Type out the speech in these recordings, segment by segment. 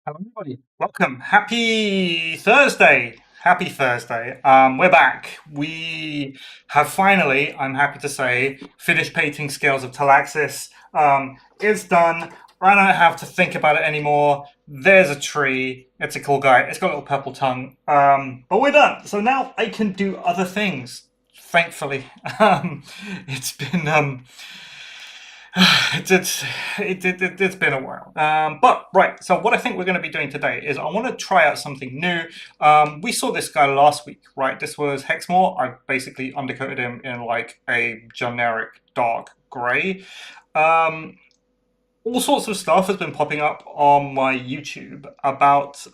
Hello, everybody. Welcome. Happy Thursday. Happy Thursday. We're back. We have finally, I'm happy to say, finished painting Scales of Talaxis. It's done. I don't have to think about it anymore. There's a tree. It's a cool guy. It's got a little purple tongue. But we're done. So now I can do other things. Thankfully, it's been it's been a while. But right, so what I think we're going to be doing today is I want to try out something new. We saw this guy last week, right? This was Hexmore. I basically undercoated him in like a generic dark grey. Um, all sorts of stuff has been popping up on my YouTube about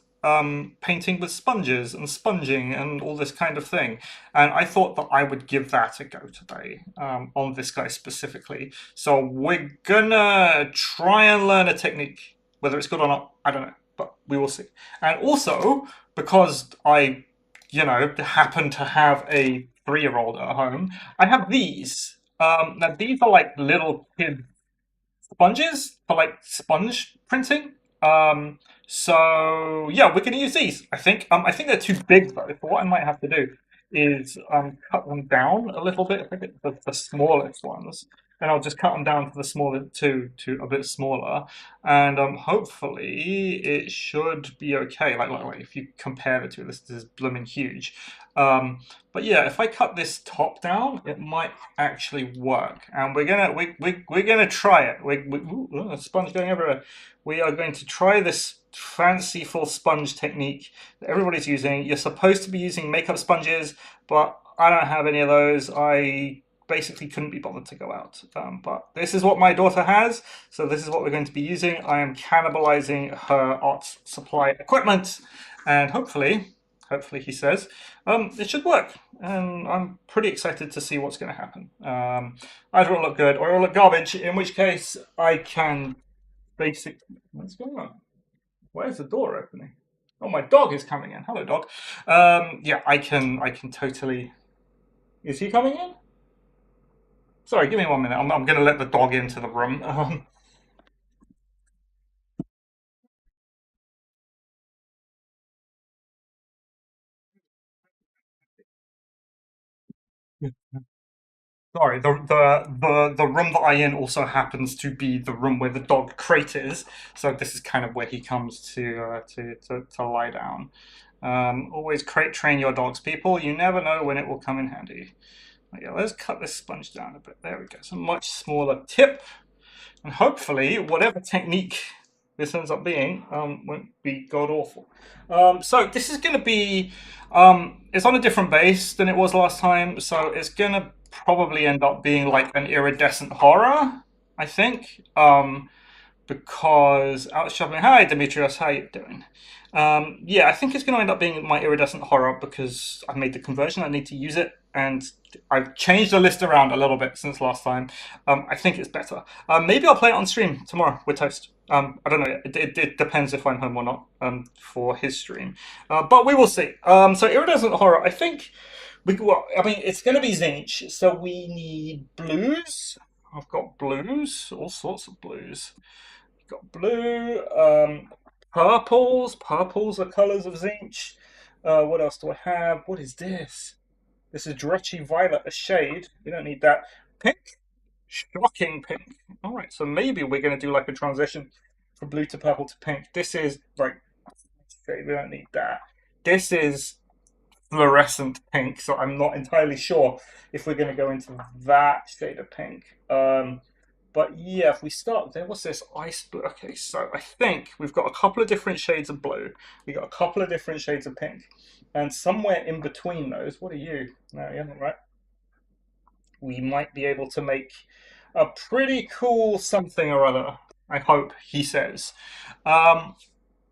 painting with sponges and sponging and all this kind of thing. And I thought that I would give that a go today on this guy specifically. So we're gonna try and learn a technique. Whether it's good or not, I don't know, but we will see. And also, because I happen to have a 3-year-old at home, I have these. Now, these are like little kid sponges for like sponge printing. So yeah, we're going to use these. I think they're too big though. So what I might have to do is cut them down a little bit. I think the smallest ones, and I'll just cut them down to the smaller to a bit smaller, and hopefully it should be okay. Like if you compare the two, this is blooming huge. But yeah, if I cut this top down, it might actually work. And we're gonna try it. Ooh, sponge going everywhere. We are going to try this fanciful sponge technique that everybody's using. You're supposed to be using makeup sponges, but I don't have any of those. I basically couldn't be bothered to go out. But this is what my daughter has, so this is what we're going to be using. I am cannibalizing her art supply equipment, and hopefully he says, it should work. And I'm pretty excited to see what's going to happen. Either it'll look good or it'll look garbage, in which case I can basically... What's going on? Where's the door opening? Oh, my dog is coming in. Hello, dog. Yeah, I can totally... Is he coming in? Sorry, give me 1 minute. I'm going to let the dog into the room. Sorry, the room that I in also happens to be the room where the dog crate is, so this is kind of where he comes to lie down. Always crate train your dogs, people. You never know when it will come in handy. Yeah, let's cut this sponge down a bit. There we go. It's a much smaller tip, and hopefully, whatever technique this ends up being won't be god awful. So this is going to be it's on a different base than it was last time, so it's going to probably end up being like an iridescent horror, I think. Because Alex Chaplin, hi Demetrius, how you doing? Yeah, I think it's going to end up being my iridescent horror because I made the conversion. I need to use it, and I've changed the list around a little bit since last time. I think it's better. Maybe I'll play it on stream tomorrow with Toast. I don't know. It depends if I'm home or not for his stream, but we will see. So iridescent horror. I think well, I mean, it's going to be Zinch, so we need blues. I've got blues, all sorts of blues. Got blue, purples. Purples are colours of Zinch. What else do I have? What is this? This is Dretchy Violet, a shade. We don't need that. Pink? Shocking pink. Alright, so maybe we're going to do like a transition from blue to purple to pink. This is, like, shade. We don't need that. This is fluorescent pink, so I'm not entirely sure if we're going to go into that shade of pink. But yeah, if we start there, what's this? Ice blue. Okay, so I think we've got a couple of different shades of blue. We got a couple of different shades of pink. And somewhere in between those, what are you? No, you're not right. We might be able to make a pretty cool something or other. I hope, he says. Um,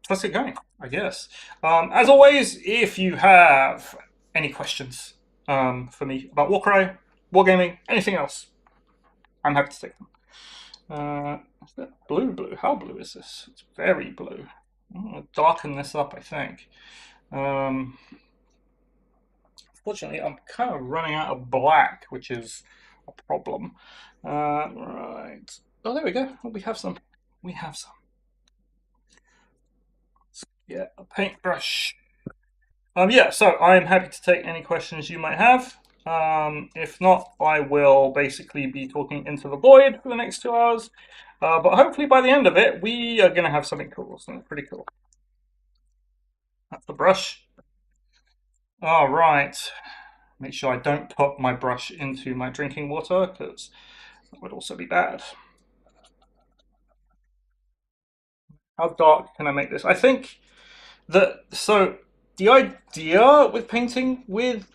let's get going, I guess. As always, if you have any questions for me about Warcry, Wargaming, anything else, I'm happy to take them. Is that blue? How blue is this? It's very blue. I'm gonna darken this up, I think. Um, Fortunately, I'm kind of running out of black, which is a problem. Right. Oh, there we go. Oh, we have some. We have some. get a paintbrush. Yeah, so I'm happy to take any questions you might have. If not, I will basically be talking into the void for the next 2 hours. But hopefully by the end of it, we are going to have something cool, something pretty cool. That's the brush. All right. Make sure I don't put my brush into my drinking water, because that would also be bad. How dark can I make this? I think that, so the idea with painting with,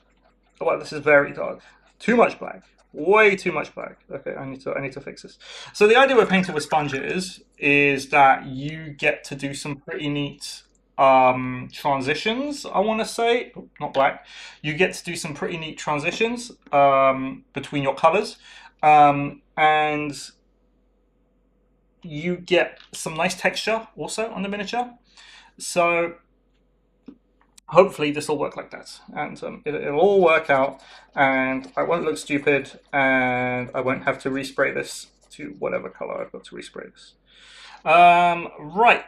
well, this is very dark. Too much black. Way too much black. Okay, I need to fix this. So the idea with painting with sponges is that you get to do some pretty neat transitions, I want to say. Not black. You get to do some pretty neat transitions between your colors. And you get some nice texture also on the miniature. So hopefully this will work like that, and it'll all work out, and I won't look stupid, and I won't have to respray this to whatever color I've got to respray this. Right.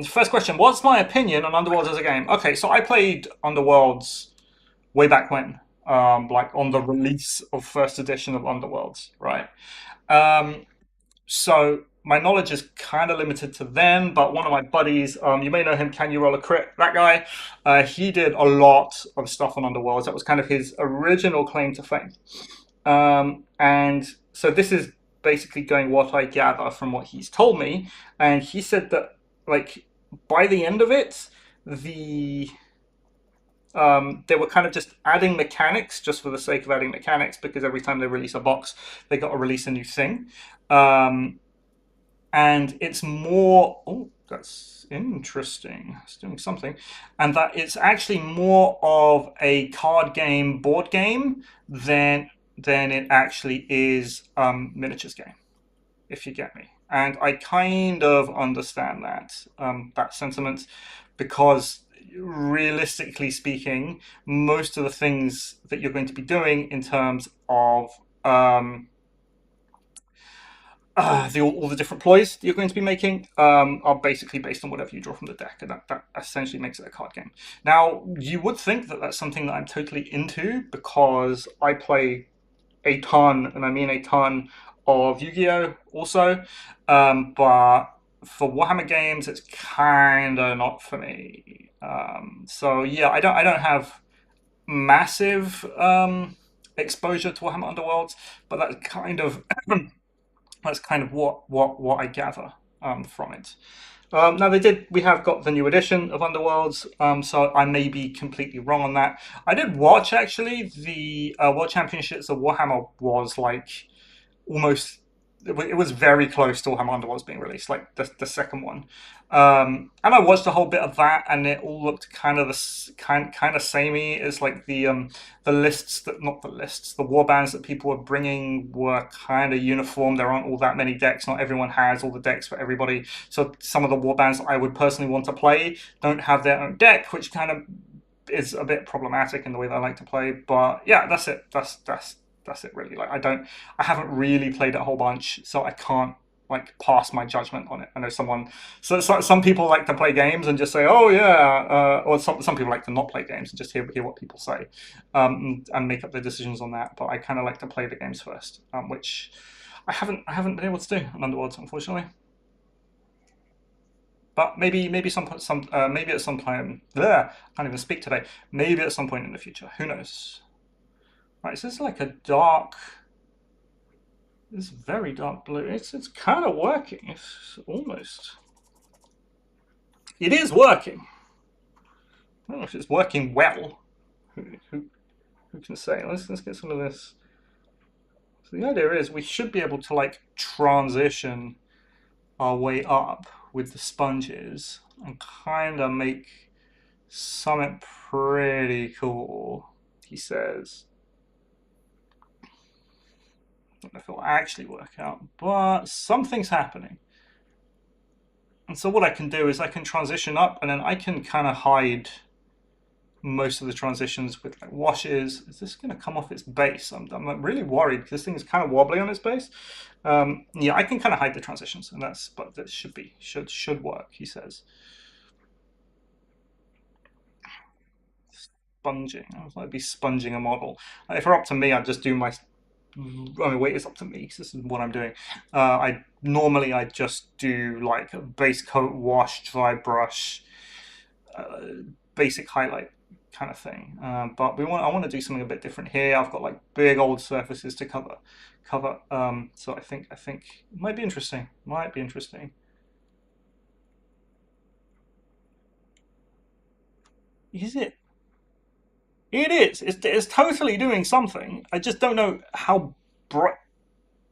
First question: what's my opinion on Underworlds as a game? Okay, so I played Underworlds way back when, like on the release of first edition of Underworlds, right? Um, so my knowledge is kind of limited to then, but one of my buddies, you may know him, Can You Roll a Crit? That guy, he did a lot of stuff on Underworlds. That was kind of his original claim to fame. And so this is basically going what I gather from what he's told me. And he said that, like, by the end of it, they were kind of just adding mechanics just for the sake of adding mechanics, because every time they release a box, they got to release a new thing. And it's more, oh, that's interesting, it's doing something, and that it's actually more of a card game, board game, than it actually is miniatures game, if you get me. And I kind of understand that sentiment, because realistically speaking, most of the things that you're going to be doing in terms of all the different ploys that you're going to be making are basically based on whatever you draw from the deck, and that essentially makes it a card game. Now, you would think that that's something that I'm totally into, because I play a ton, and I mean a ton, of Yu-Gi-Oh! Also, but for Warhammer games, it's kind of not for me. So yeah, I don't have massive exposure to Warhammer Underworlds, but that's kind of what I gather from it. Now we have got the new edition of Underworlds, so I may be completely wrong on that. I did watch, actually, the World Championships of Warhammer was like almost, it was very close to Warhammer Underworlds being released, like the second one. And I watched a whole bit of that, and it all looked kind of samey. As like the lists, that not the lists, the warbands that people were bringing were kind of uniform. There aren't all that many decks. Not everyone has all the decks for everybody. So some of the warbands I would personally want to play don't have their own deck, which kind of is a bit problematic in the way that I like to play. But yeah, that's it. That's it, really. Like, I haven't really played it a whole bunch, so I can't like pass my judgment on it. I know some people like to play games and just say, "Oh yeah," or some people like to not play games and just hear what people say, and make up their decisions on that. But I kind of like to play the games first, which I haven't been able to do on Underworlds, unfortunately. But maybe maybe at some time. I can't even speak today. Maybe at some point in the future. Who knows? Right, so it's like a dark. It's very dark blue. It's kind of working. It's almost. It is working. I don't know if it's working well. Who can say? Let's get some of this. So the idea is we should be able to like transition our way up with the sponges and kind of make something pretty cool, he says. I don't know if it'll actually work out, but something's happening. And so what I can do is I can transition up, and then I can kind of hide most of the transitions with like washes. Is this going to come off its base? I'm really worried, because this thing is kind of wobbly on its base. Yeah, I can kind of hide the transitions, and but that should work, he says. sponging. I was like, be sponging a model. If it were up to me, I'd just do my. I mean, wait, it's up to me because this is what I'm doing. I just do like a base coat, wash, dry brush, basic highlight kind of thing. But I want to do something a bit different here. I've got like big old surfaces to cover. So I think it might be interesting. Might be interesting. Is it? It is. It's totally doing something. I just don't know how bright.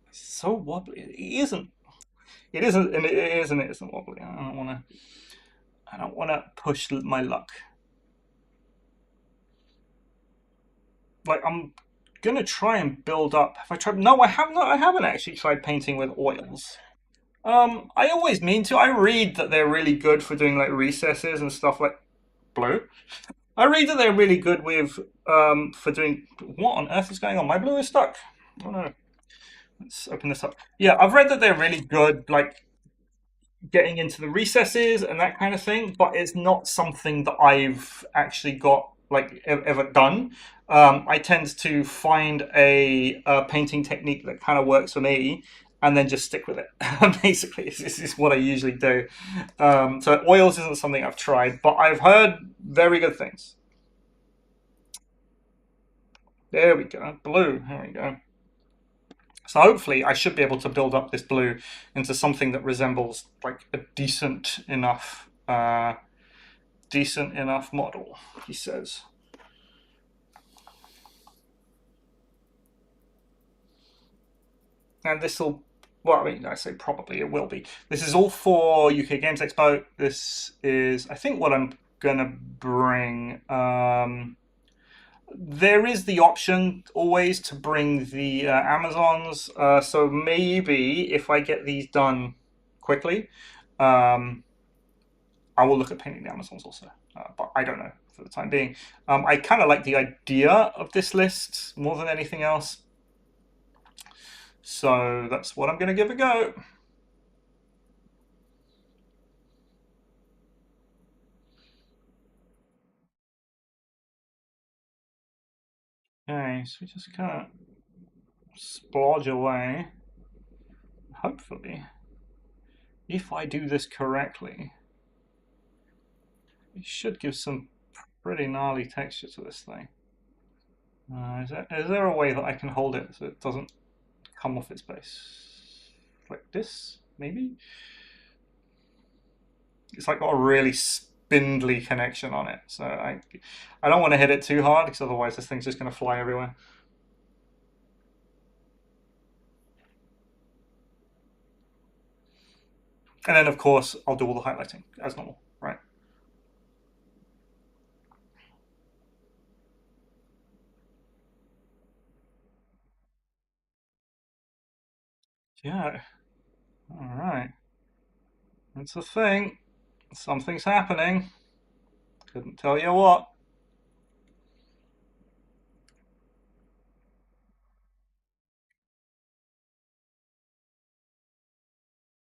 It's so wobbly. It isn't. It isn't. And it isn't. It isn't wobbly. I don't want to. I don't want to push my luck. Like I'm gonna try and build up. Have I tried? No, I have not. I haven't actually tried painting with oils. I always mean to. I read that they're really good for doing like recesses and stuff like blue. I read that they're really good with for doing. What on earth is going on? My blue is stuck. Oh no. Let's open this up. Yeah, I've read that they're really good, like getting into the recesses and that kind of thing, but it's not something that I've actually got like ever done. I tend to find a painting technique that kind of works for me and then just stick with it. Basically, this is what I usually do. So oils isn't something I've tried, but I've heard very good things. There we go. Blue. There we go. So hopefully I should be able to build up this blue into something that resembles like a decent enough model, he says. And this will, well, I mean, I say probably it will be. This is all for UK Games Expo. This is, I think, what I'm gonna bring. There is the option always to bring the Amazons. So maybe if I get these done quickly, I will look at painting the Amazons also. But I don't know for the time being. I kind of like the idea of this list more than anything else. So that's what I'm going to give a go. Okay, so we just kind of splodge away. Hopefully, if I do this correctly, it should give some pretty gnarly texture to this thing. Is there a way that I can hold it so it doesn't come off its base? Like this, maybe? It's like got a really spindly connection on it. So I don't want to hit it too hard because otherwise this thing's just going to fly everywhere. And then, of course, I'll do all the highlighting as normal, right? Yeah. All right. That's the thing. Something's happening. Couldn't tell you what.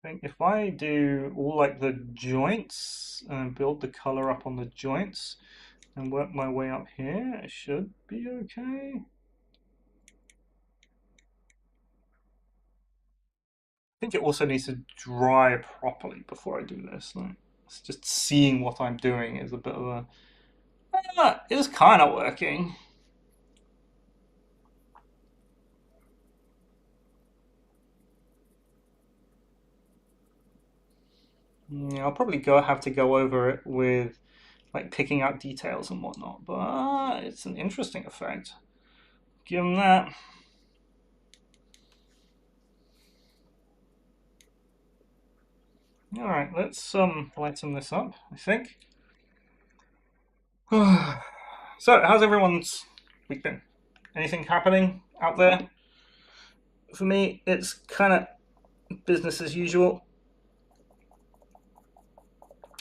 I think if I do all like the joints and build the color up on the joints and work my way up here, it should be okay. I think it also needs to dry properly before I do this. Like, it's just seeing what I'm doing is a bit of a. It's kind of working. Yeah, I'll probably have to go over it with like picking out details and whatnot, but it's an interesting effect. Give them that. All right, let's lighten this up, I think. So, how's everyone's week been? Anything happening out there? For me, it's kind of business as usual.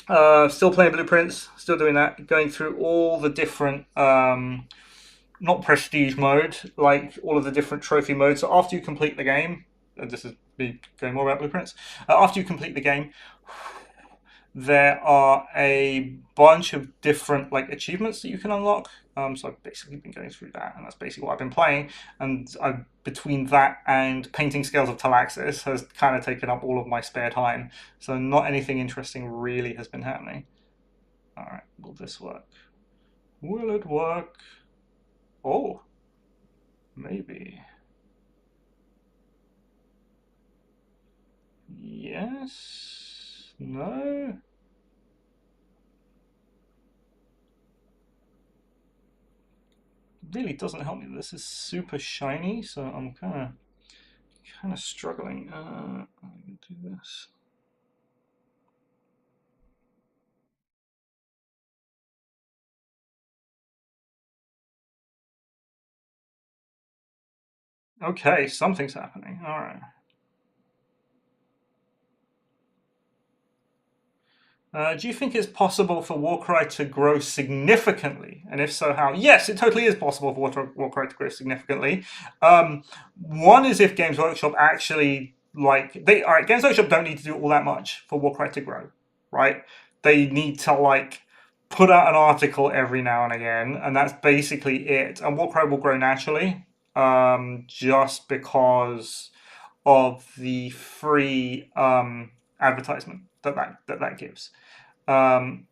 Still playing Blueprints, still doing that, going through all the different, not prestige mode, like all of the different trophy modes. So after you complete the game, this is me going more about Blueprints. After you complete the game, there are a bunch of different like achievements that you can unlock. So I've basically been going through that, and that's basically what I've been playing. And between that and painting Scales of Talaxis has kind of taken up all of my spare time. So not anything interesting really has been happening. All right, will this work? Will it work? Oh, maybe. Yes. No. Really doesn't help me. This is super shiny, so I'm kind of struggling. I'm gonna do this. Okay, something's happening. All right. Do you think it's possible for Warcry to grow significantly? And if so, how? Yes, it totally is possible for Warcry to grow significantly. One is if Games Workshop actually all right. Games Workshop don't need to do all that much for Warcry to grow, right? They need to put out an article every now and again, and that's basically it. And Warcry will grow naturally, just because of the free advertisement that gives. Um,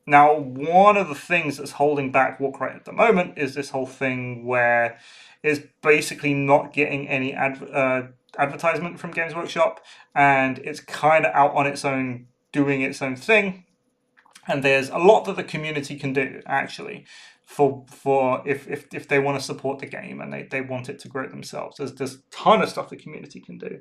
Now, one of the things that's holding back Warcry at the moment is this whole thing where it's basically not getting any advertisement from Games Workshop, and it's kind of out on its own, doing its own thing. And there's a lot that the community can do actually for if they want to support the game and they want it to grow themselves. There's a ton of stuff the community can do.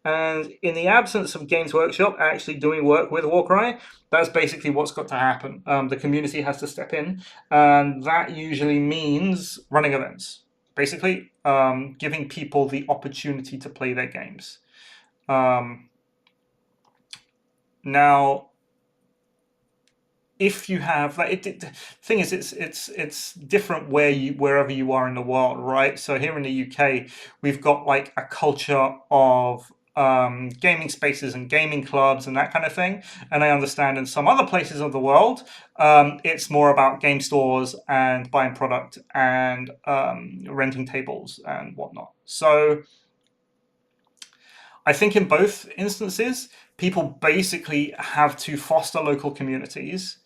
And in the absence of Games Workshop actually doing work with Warcry, that's basically what's got to happen. The community has to step in, and that usually means running events. Basically, giving people the opportunity to play their games. Now, if you have the thing is it's different wherever you are in the world, right? So here in the UK we've got a culture of gaming spaces and gaming clubs and that kind of thing, and I understand in some other places of the world it's more about game stores and buying product and renting tables and whatnot. So I think in both instances, people basically have to foster local communities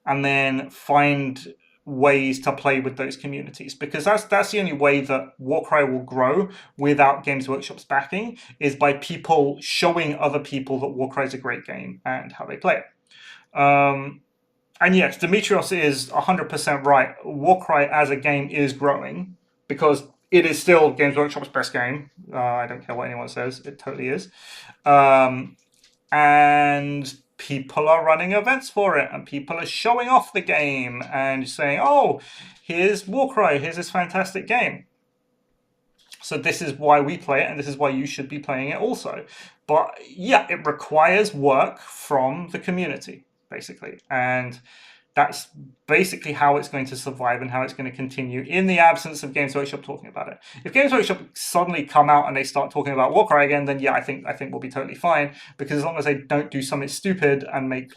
and then find ways to play with those communities, because that's the only way that Warcry will grow without Games Workshop's backing, is by people showing other people that Warcry is a great game and how they play it. And yes, Demetrios is 100% right. Warcry as a game is growing because it is still Games Workshop's best game. I don't care what anyone says, it totally is. And people are running events for it, and people are showing off the game and saying, oh, here's Warcry, here's this fantastic game. So this is why we play it, and this is why you should be playing it also. But yeah, it requires work from the community, basically. And that's basically how it's going to survive and how it's going to continue in the absence of Games Workshop talking about it. If Games Workshop suddenly come out and they start talking about Warcry again, then yeah, I think we'll be totally fine, because as long as they don't do something stupid and make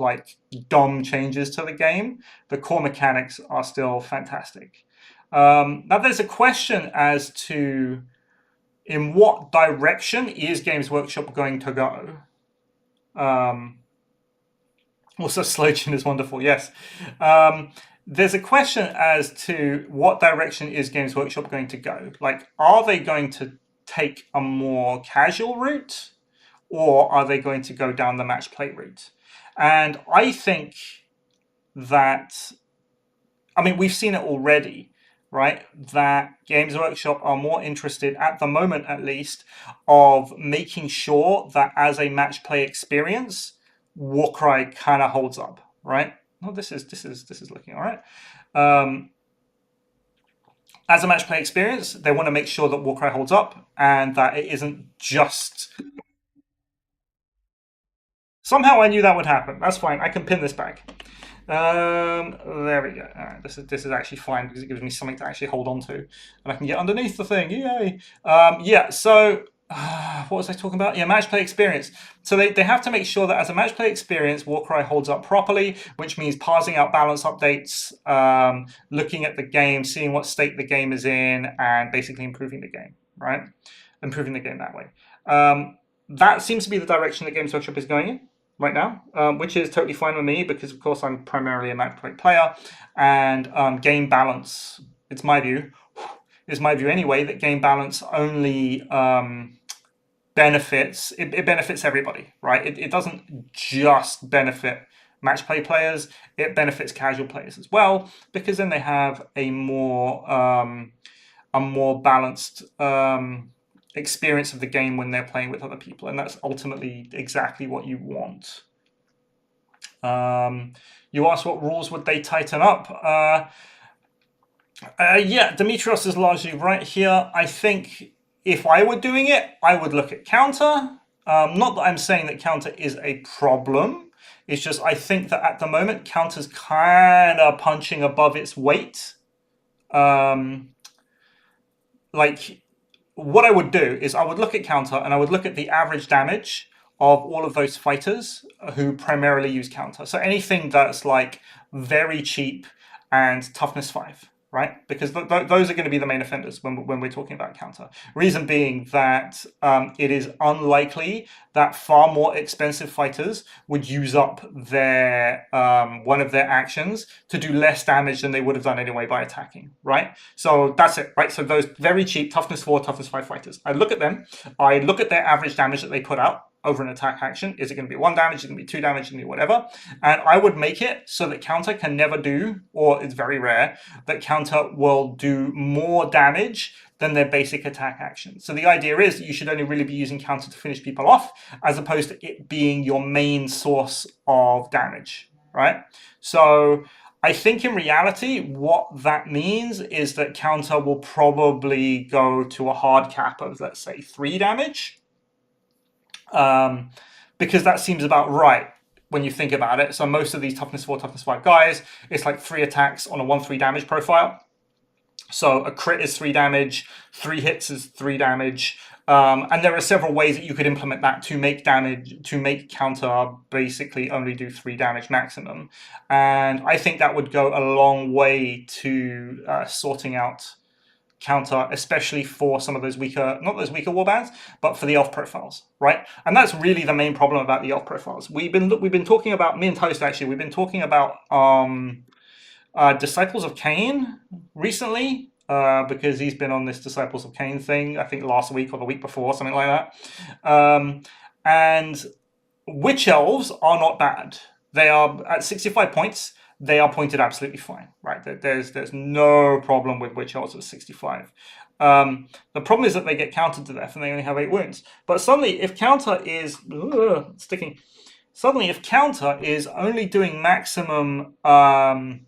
dumb changes to the game, the core mechanics are still fantastic. Now there's a question as to in what direction is Games Workshop going to go. Also, Slogin is wonderful, yes. There's a question as to what direction is Games Workshop going to go. Are they going to take a more casual route, or are they going to go down the match play route? And I think that, we've seen it already, right? That Games Workshop are more interested, at the moment at least, of making sure that as a match play experience, Warcry kind of holds up, right? Oh, this is looking all right. As a match play experience, they want to make sure that Warcry holds up and that it isn't just. Somehow I knew that would happen. That's fine. I can pin this back. There we go. All right, this is actually fine because it gives me something to actually hold on to, and I can get underneath the thing. Yay! Yeah. So what was I talking about? Yeah, match play experience. So they have to make sure that as a match play experience, Warcry holds up properly, which means parsing out balance updates, looking at the game, seeing what state the game is in, and basically improving the game, right? Improving the game that way. That seems to be the direction that Games Workshop is going in right now, which is totally fine with me because, of course, I'm primarily a match play player, and game balance, it's my view, is my view anyway, that game balance only benefits it benefits everybody, right? It doesn't just benefit match play players, it benefits casual players as well, because then they have a more balanced experience of the game when they're playing with other people, and that's ultimately exactly what you want. You asked what rules would they tighten up. Yeah, Demetrios is largely right here. I think if I were doing it, I would look at counter. Not that I'm saying that counter is a problem. It's just I think that at the moment, counter's kind of punching above its weight. Like, what I would do is I would look at counter and I would look at the average damage of all of those fighters who primarily use counter. So anything that's like very cheap and toughness 5, right? Because those are going to be the main offenders when we're talking about counter. Reason being that it is unlikely that far more expensive fighters would use up their one of their actions to do less damage than they would have done anyway by attacking, right? So that's it, right? So those very cheap toughness 4, toughness 5 fighters, I look at them, I look at their average damage that they put out over an attack action. Is it going to be 1 damage? Is it going to be 2 damage? Is it going to be whatever? And I would make it so that counter can never do, or it's very rare, that counter will do more damage than their basic attack action. So the idea is that you should only really be using counter to finish people off, as opposed to it being your main source of damage, right? So I think in reality, what that means is that counter will probably go to a hard cap of, let's say, 3 damage. Because that seems about right when you think about it. So most of these toughness 4, toughness 5 guys, it's like 3 attacks on a 1/3 damage profile. So a crit is 3 damage, 3 hits is 3 damage, and there are several ways that you could implement that to make counter basically only do 3 damage maximum. And I think that would go a long way to sorting out counter, especially for some of those weaker, not those weaker warbands, but for the elf profiles, right? And that's really the main problem about the elf profiles. We've been talking about, me and Toast actually, we've been talking about Disciples of Cain recently, because he's been on this Disciples of Cain thing, I think last week or the week before, something like that. And witch elves are not bad. They are at 65 points. They are pointed absolutely fine, right? There's no problem with witch elves at 65. The problem is that they get countered to death and they only have 8 wounds. But suddenly, if counter is if counter is only doing maximum 3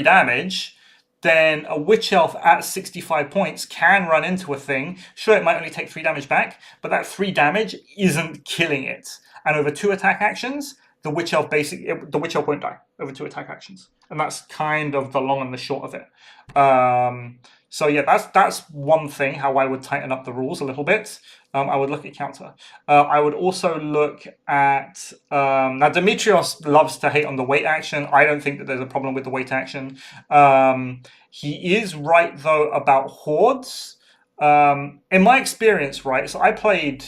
damage, then a witch elf at 65 points can run into a thing. Sure, it might only take 3 damage back, but that 3 damage isn't killing it. And over 2 attack actions, the witch elf won't die over 2 attack actions, and that's kind of the long and the short of it. So yeah, that's one thing how I would tighten up the rules a little bit. I would look at counter. I would also look at now. Demetrios loves to hate on the weight action. I don't think that there's a problem with the weight action. He is right though about hordes. In my experience, right? So I played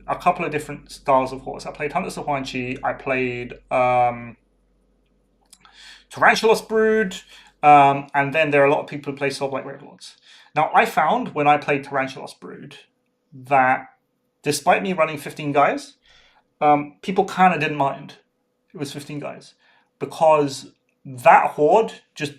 a couple of different styles of horse. I played Hunters of Huanchi. I played Tarantulas Brood, and then there are a lot of people who play Soulblight Ravelords. Now, I found when I played Tarantulas Brood that despite me running 15 guys, people kind of didn't mind it was 15 guys, because that horde just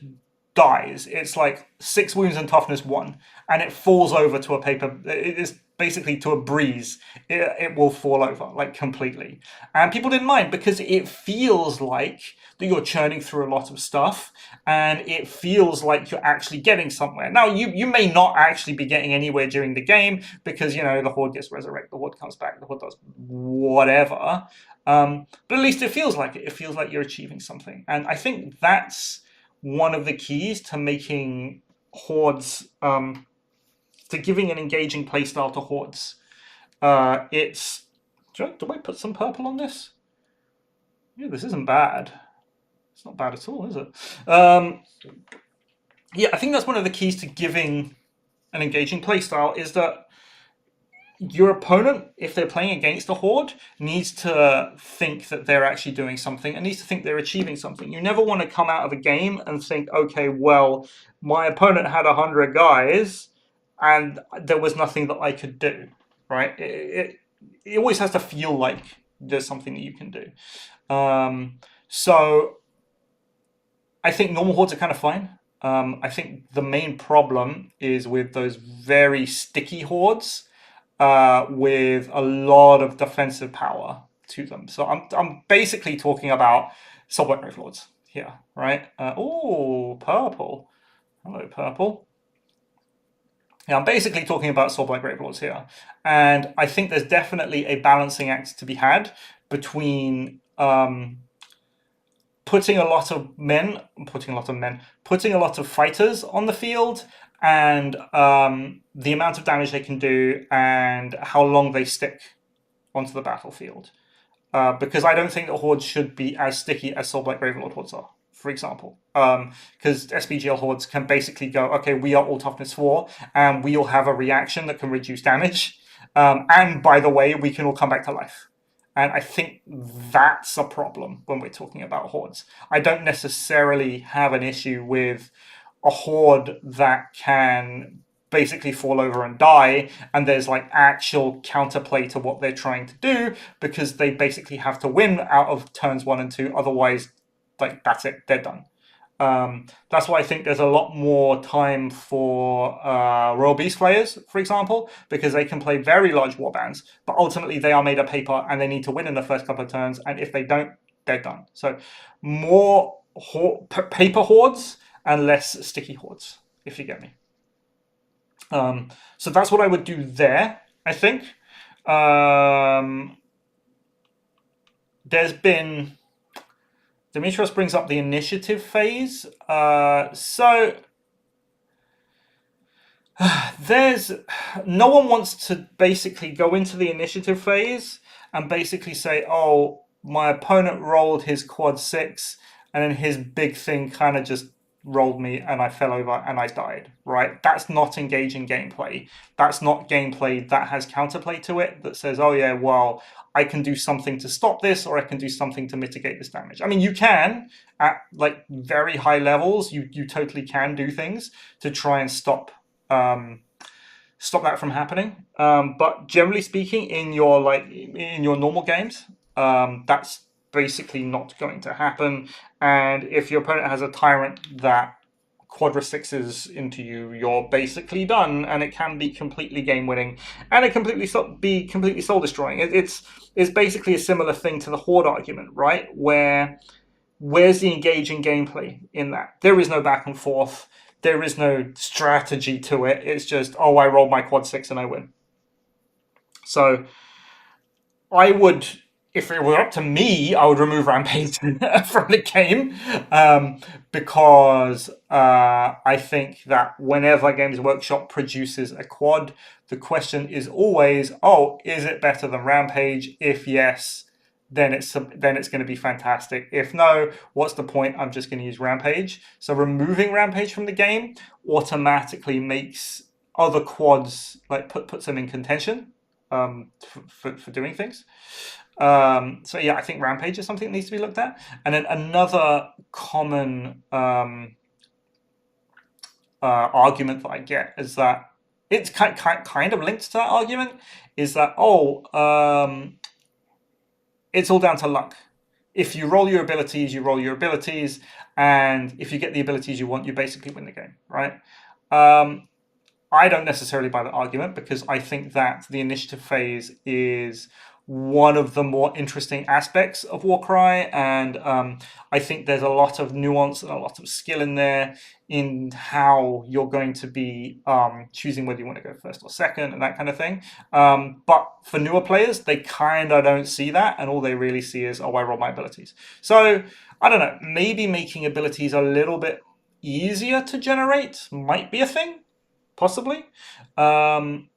dies. It's like 6 wounds and toughness 1, and it falls over to a paper. It is basically to a breeze. It will fall over like completely, and people didn't mind because it feels like that you're churning through a lot of stuff, and it feels like you're actually getting somewhere. Now, you may not actually be getting anywhere during the game because, you know, the horde gets resurrected, the horde comes back, the horde does whatever. But at least it feels like it. It feels like you're achieving something, and I think that's one of the keys to making hordes to to giving an engaging playstyle to hordes. It's... Do I put some purple on this? Yeah, this isn't bad. It's not bad at all, is it? Yeah, I think that's one of the keys to giving an engaging playstyle is that your opponent, if they're playing against a horde, needs to think that they're actually doing something and needs to think they're achieving something. You never want to come out of a game and think, okay, well, my opponent had 100 guys and there was nothing that I could do, right? It always has to feel like there's something that you can do. So I think normal hordes are kind of fine. I think the main problem is with those very sticky hordes with a lot of defensive power to them. So I'm basically talking about Soulblight Grave Lords here, right? Oh, purple. Hello, purple. Yeah, I'm basically talking about Soulblight Grave Lords here. And I think there's definitely a balancing act to be had between putting a lot of fighters on the field and the amount of damage they can do and how long they stick onto the battlefield. Because I don't think the hordes should be as sticky as Soulblight Gravelord hordes are, for example. Because SPGL hordes can basically go, okay, we are all toughness 4, and we all have a reaction that can reduce damage. And by the way, we can all come back to life. And I think that's a problem when we're talking about hordes. I don't necessarily have an issue with a horde that can basically fall over and die, and there's like actual counterplay to what they're trying to do, because they basically have to win out of turns 1 and 2. Otherwise, like, that's it, they're done. That's why I think there's a lot more time for Royal Beast players, for example, because they can play very large warbands, but ultimately they are made of paper and they need to win in the first couple of turns, and if they don't, they're done. So more paper hordes and less sticky hordes, if you get me. So that's what I would do there, I think. There's been... Demetrius brings up the initiative phase. So there's no one wants to basically go into the initiative phase and basically say, oh, my opponent rolled his quad 6 and then his big thing kind of just rolled me and I fell over and I died, right? That's not engaging gameplay. That's not gameplay that has counterplay to it, that says, oh yeah, well, I can do something to stop this, or I can do something to mitigate this damage. I mean, you can, at like very high levels, you totally can do things to try and stop that from happening. But generally speaking, in your normal games, that's basically not going to happen. And if your opponent has a tyrant that quadra 6s into you, you're basically done, and it can be completely game winning, and it be completely soul destroying. It's basically a similar thing to the horde argument, right? Where's the engaging gameplay in that? There is no back and forth. There is no strategy to it. It's just, oh, I rolled my quad 6 and I win. So I would, if it were up to me, I would remove Rampage from the game, because I think that whenever Games Workshop produces a quad, the question is always, oh, is it better than Rampage? If yes, then it's going to be fantastic. If no, what's the point? I'm just going to use Rampage. So removing Rampage from the game automatically makes other quads, like, puts them in contention for doing things. So yeah, I think Rampage is something that needs to be looked at. And then another common argument that I get is that it's kind of linked to that argument, is that, it's all down to luck. If you roll your abilities, you roll your abilities, and if you get the abilities you want, you basically win the game, right? I don't necessarily buy that argument, because I think that the initiative phase is one of the more interesting aspects of Warcry, and I think there's a lot of nuance and a lot of skill in there in how you're going to be choosing whether you want to go first or second and that kind of thing. But for newer players, they kind of don't see that, and all they really see is, oh, I roll my abilities. So I don't know, maybe making abilities a little bit easier to generate might be a thing. possibly. Um,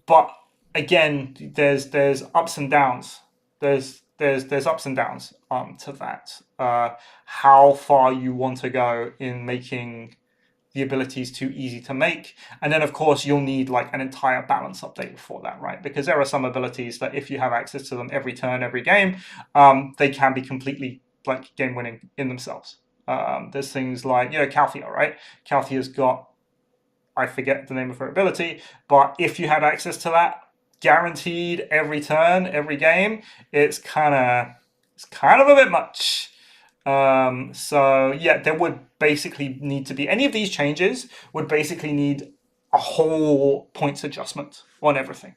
but again, there's ups and downs. There's ups and downs to that. How far you want to go in making the abilities too easy to make. And then, of course, you'll need like an entire balance update before that, right? Because there are some abilities that if you have access to them every turn, every game, they can be completely like game winning in themselves. There's things like, Calthea, right? Calthea's got, I forget the name of her ability, but if you had access to that, guaranteed every turn, every game, it's kind of a bit much. So yeah, there would basically need to be any of these changes would basically need a whole points adjustment on everything.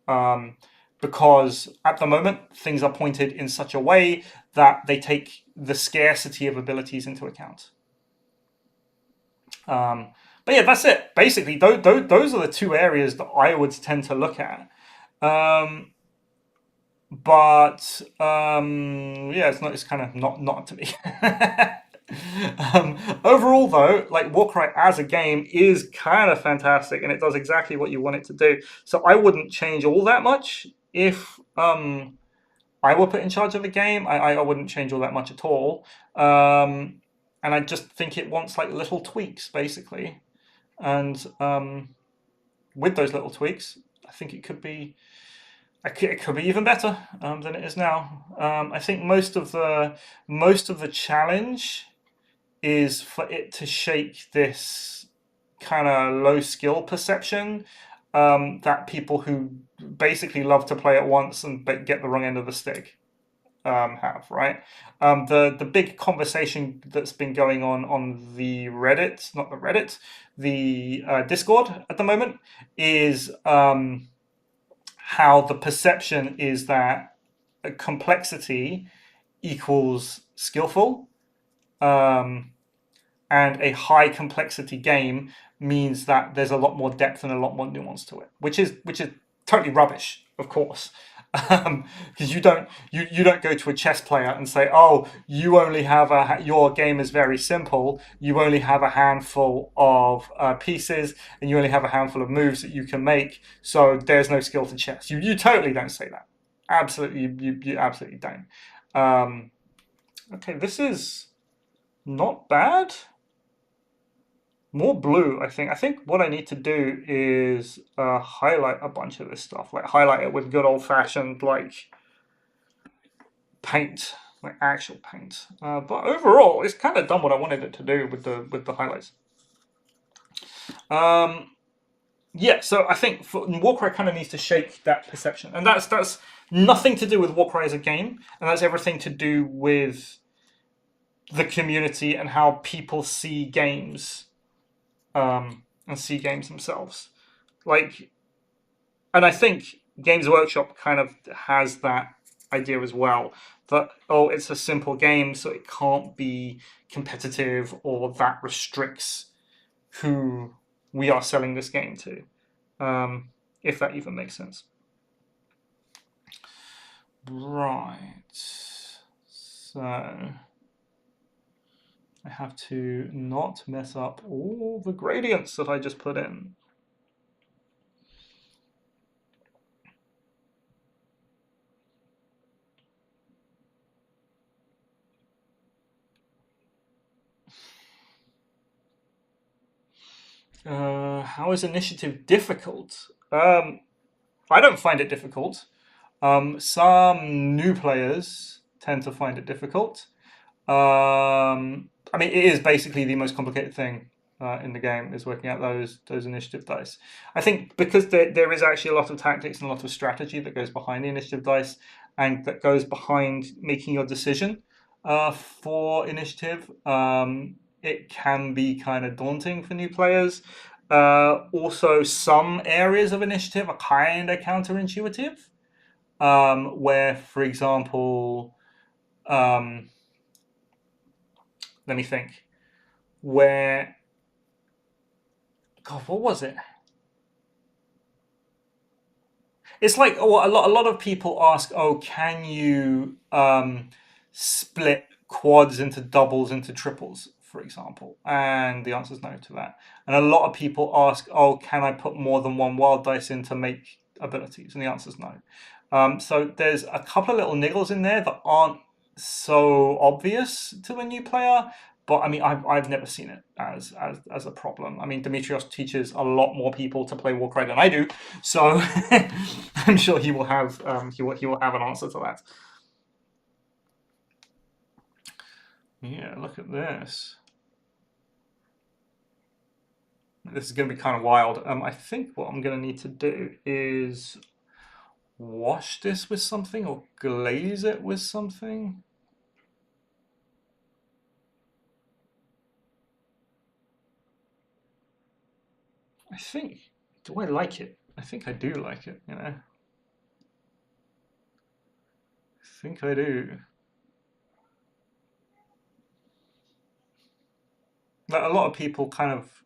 Um, because at the moment things are pointed in such a way that they take the scarcity of abilities into account. But yeah, that's it. Basically, those are the two areas that I would tend to look at. Um, but yeah, it's kind of not up to me. Overall, though, like Warcry as a game is kind of fantastic, and it does exactly what you want it to do. So I wouldn't change all that much if I were put in charge of the game. I wouldn't change all that much at all. And I just think it wants like little tweaks, basically. And with those little tweaks, I think it could be even better than it is now. I think most of the challenge is for it to shake this kind of low skill perception that people who basically love to play it once and get the wrong end of the stick have, right? The big conversation that's been going on the Reddit, not the Reddit, the Discord at the moment is how the perception is that complexity equals skillful, um, and a high complexity game means that there's a lot more depth and a lot more nuance to it, which is totally rubbish, of course. Because you don't go to a chess player and say, oh, your game is very simple. You only have a handful of pieces, and you only have a handful of moves that you can make. So there's no skill to chess. You totally don't say that. Absolutely, you absolutely don't. Okay, this is not bad. More blue, I think. I think what I need to do is highlight a bunch of this stuff, like highlight it with good old fashioned like paint, like actual paint. But overall, it's kind of done what I wanted it to do with the highlights. Yeah, so I think Warcry kind of needs to shake that perception, and that's nothing to do with Warcry as a game, and that's everything to do with the community and how people see games, and see games themselves. Like, and I think Games Workshop kind of has that idea as well, that it's a simple game, so it can't be competitive, or that restricts who we are selling this game to, if that even makes sense. Right. So I have to not mess up all the gradients that I just put in. How is initiative difficult? I don't find it difficult. Some new players tend to find it difficult. I mean, it is basically the most complicated thing in the game, is working out those initiative dice. I think because there is actually a lot of tactics and a lot of strategy that goes behind the initiative dice, and that goes behind making your decision for initiative. It can be kind of daunting for new players. Also, some areas of initiative are kind of counterintuitive. Where, for example, let me think. Where, God, what was it? It's like, a lot of people ask, oh, can you split quads into doubles into triples, for example? And the answer is no to that. And a lot of people ask, oh, can I put more than one wild dice in to make abilities? And the answer is no. So there's a couple of little niggles in there that aren't so obvious to a new player, but I mean, I've never seen it as a problem. I mean, Demetrios teaches a lot more people to play Warcry than I do, so I'm sure he will have he will have an answer to that. Yeah, look at this. This is going to be kind of wild. I think what I'm going to need to do is wash this with something or glaze it with something. I think, do I like it? I think I do like it, you know. I think I do. Like, a lot of people kind of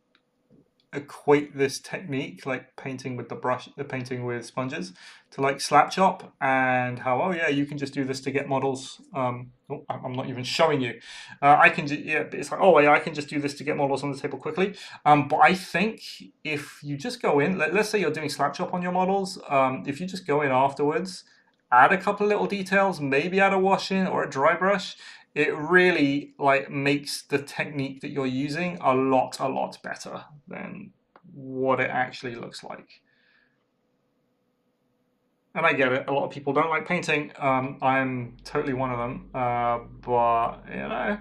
equate this technique, like painting with the brush, the painting with sponges, to like slap chop, and how, oh yeah, you can just do this to get models. Oh, I'm not even showing you. I can do, yeah, it's like, oh yeah, I can just do this to get models on the table quickly. But I think if you just go in, let's say you're doing slap chop on your models, if you just go in afterwards, add a couple of little details, maybe add a wash in or a dry brush, it really like makes the technique that you're using a lot better than what it actually looks like. And I get it, a lot of people don't like painting. I'm totally one of them. But you know,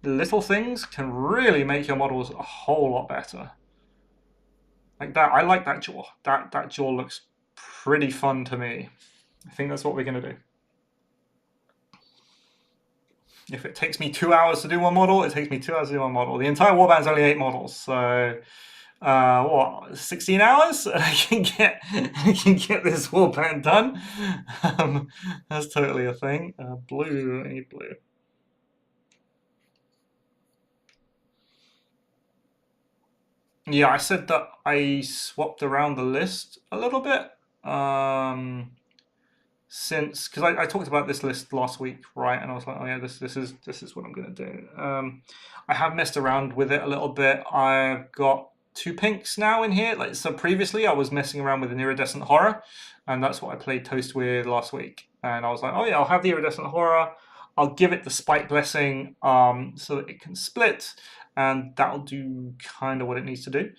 little things can really make your models a whole lot better. Like that, I like that jaw. That jaw looks pretty fun to me. I think that's what we're gonna do. If it takes me 2 hours to do one model, it takes me 2 hours to do one model. The entire warband's only 8 models, so what, 16 hours? I can get this warband done. That's totally a thing. Blue, I need blue. Yeah, I said that I swapped around the list a little bit. Since because I talked about this list last week, right? And I was like, oh yeah, this is what I'm gonna do. I have messed around with it a little bit. I've got two pinks now in here. Like so, previously I was messing around with an iridescent horror, and that's what I played toast with last week. And I was like, oh yeah, I'll have the iridescent horror. I'll give it the spike blessing, so that it can split, and that'll do kind of what it needs to do.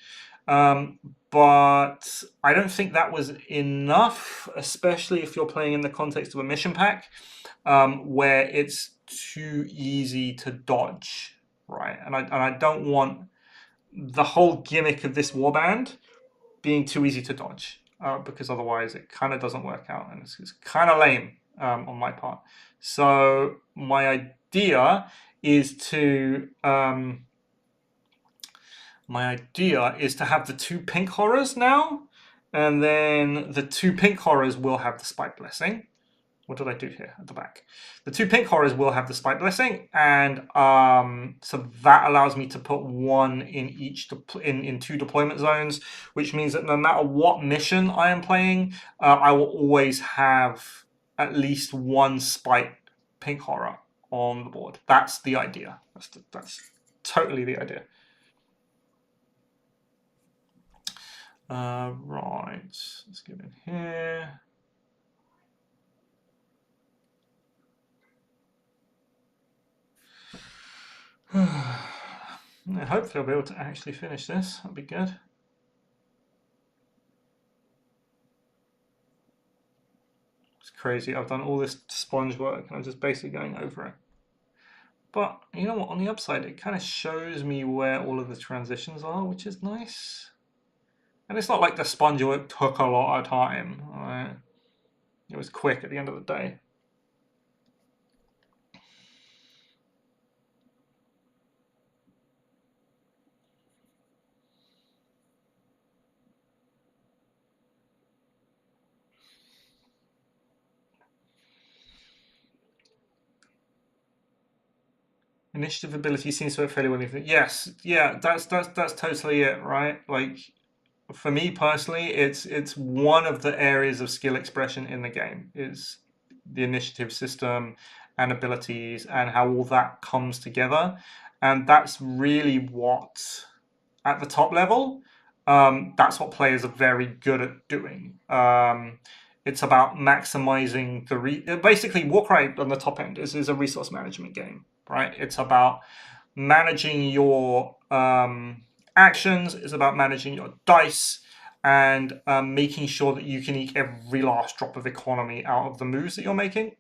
But I don't think that was enough, especially if you're playing in the context of a mission pack, where it's too easy to dodge, right? And I don't want the whole gimmick of this warband being too easy to dodge, because otherwise it kind of doesn't work out, and it's kind of lame on my part. So my idea is to have the two pink horrors now, and then the two pink horrors will have the spike blessing. What did I do here at the back? The two pink horrors will have the spike blessing, and so that allows me to put one in each in two deployment zones, which means that no matter what mission I am playing, I will always have at least one spike pink horror on the board. That's the idea. That's totally the idea. Right, let's get in here. Hopefully I'll be able to actually finish this. That'd be good. It's crazy. I've done all this sponge work and I'm just basically going over it. But you know what? On the upside, it kind of shows me where all of the transitions are, which is nice. And it's not like the sponge work took a lot of time. Right? It was quick at the end of the day. Initiative ability seems to work fairly well. Yes, yeah, that's totally it, right? Like for me personally, it's one of the areas of skill expression in the game is the initiative system and abilities and how all that comes together. And that's really what, at the top level, that's what players are very good at doing. It's about maximizing basically Warcry on the top end is a resource management game, right? It's about managing your actions, it's about managing your dice, and making sure that you can eke every last drop of economy out of the moves that you're making.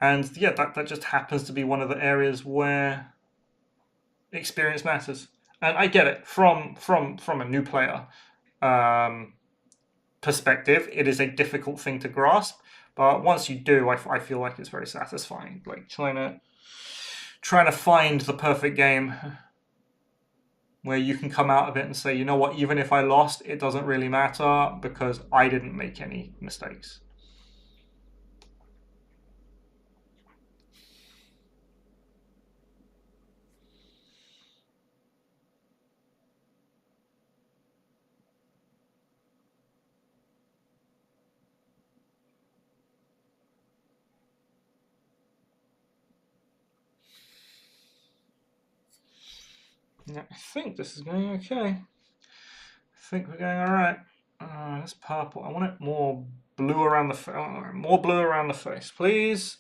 And yeah, that just happens to be one of the areas where experience matters. And I get it from a new player um, perspective. It is a difficult thing to grasp, but once you do, I feel like it's very satisfying. Like trying to find the perfect game where you can come out of it and say, you know what, even if I lost, it doesn't really matter because I didn't make any mistakes. Yeah, I think this is going okay. I think we're going all right. This purple. I want it more blue around the face. More blue around the face, please.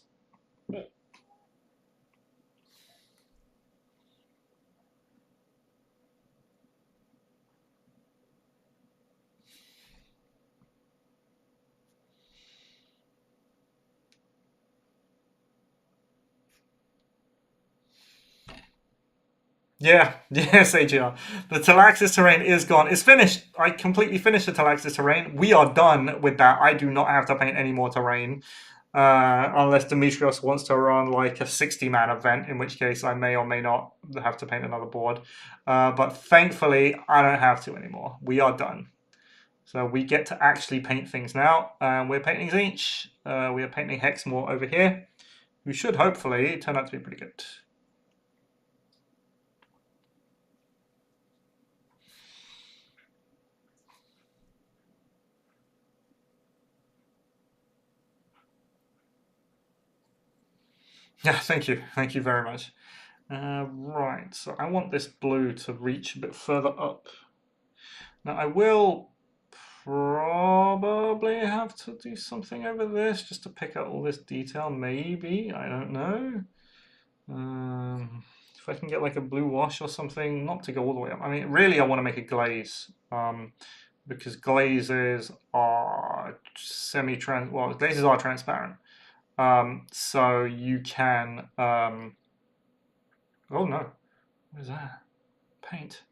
Yeah, yes, AGR. The Talaxis terrain is gone. It's finished. I completely finished the Talaxis terrain. We are done with that. I do not have to paint any more terrain. Unless Demetrios wants to run like a 60-man event, in which case I may or may not have to paint another board. But thankfully, I don't have to anymore. We are done. So we get to actually paint things now. We're painting Zinch. We are painting Hexmore over here, who should hopefully turn out to be pretty good. Yeah, thank you. Thank you very much. Right, so I want this blue to reach a bit further up. Now I will probably have to do something over this just to pick out all this detail. Maybe, I don't know. If I can get like a blue wash or something, not to go all the way up. I mean, really, I want to make a glaze because glazes are semi-trans. Well, glazes are transparent, so you can. Oh no, what is that? Paint.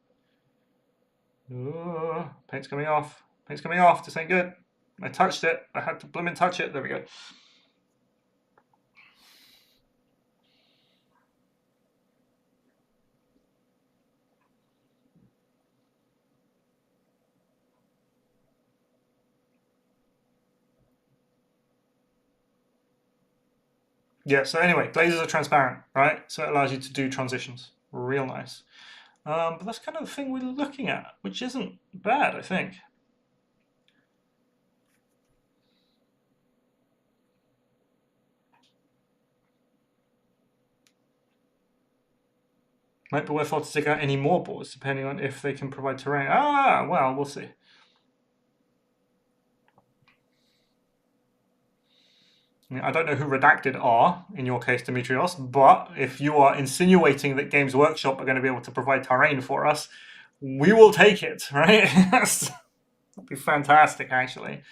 Paint's coming off. Paint's coming off. This ain't good. I touched it. I had to blooming touch it. There we go. Yeah, so anyway, glazes are transparent, right? So it allows you to do transitions. Real nice. But that's kind of the thing we're looking at, which isn't bad, I think. Might be worthwhile to take out any more boards, depending on if they can provide terrain. Ah, well, we'll see. I don't know who Redacted are, in your case, Demetrios, but if you are insinuating that Games Workshop are going to be able to provide terrain for us, we will take it, right? That'd be fantastic, actually.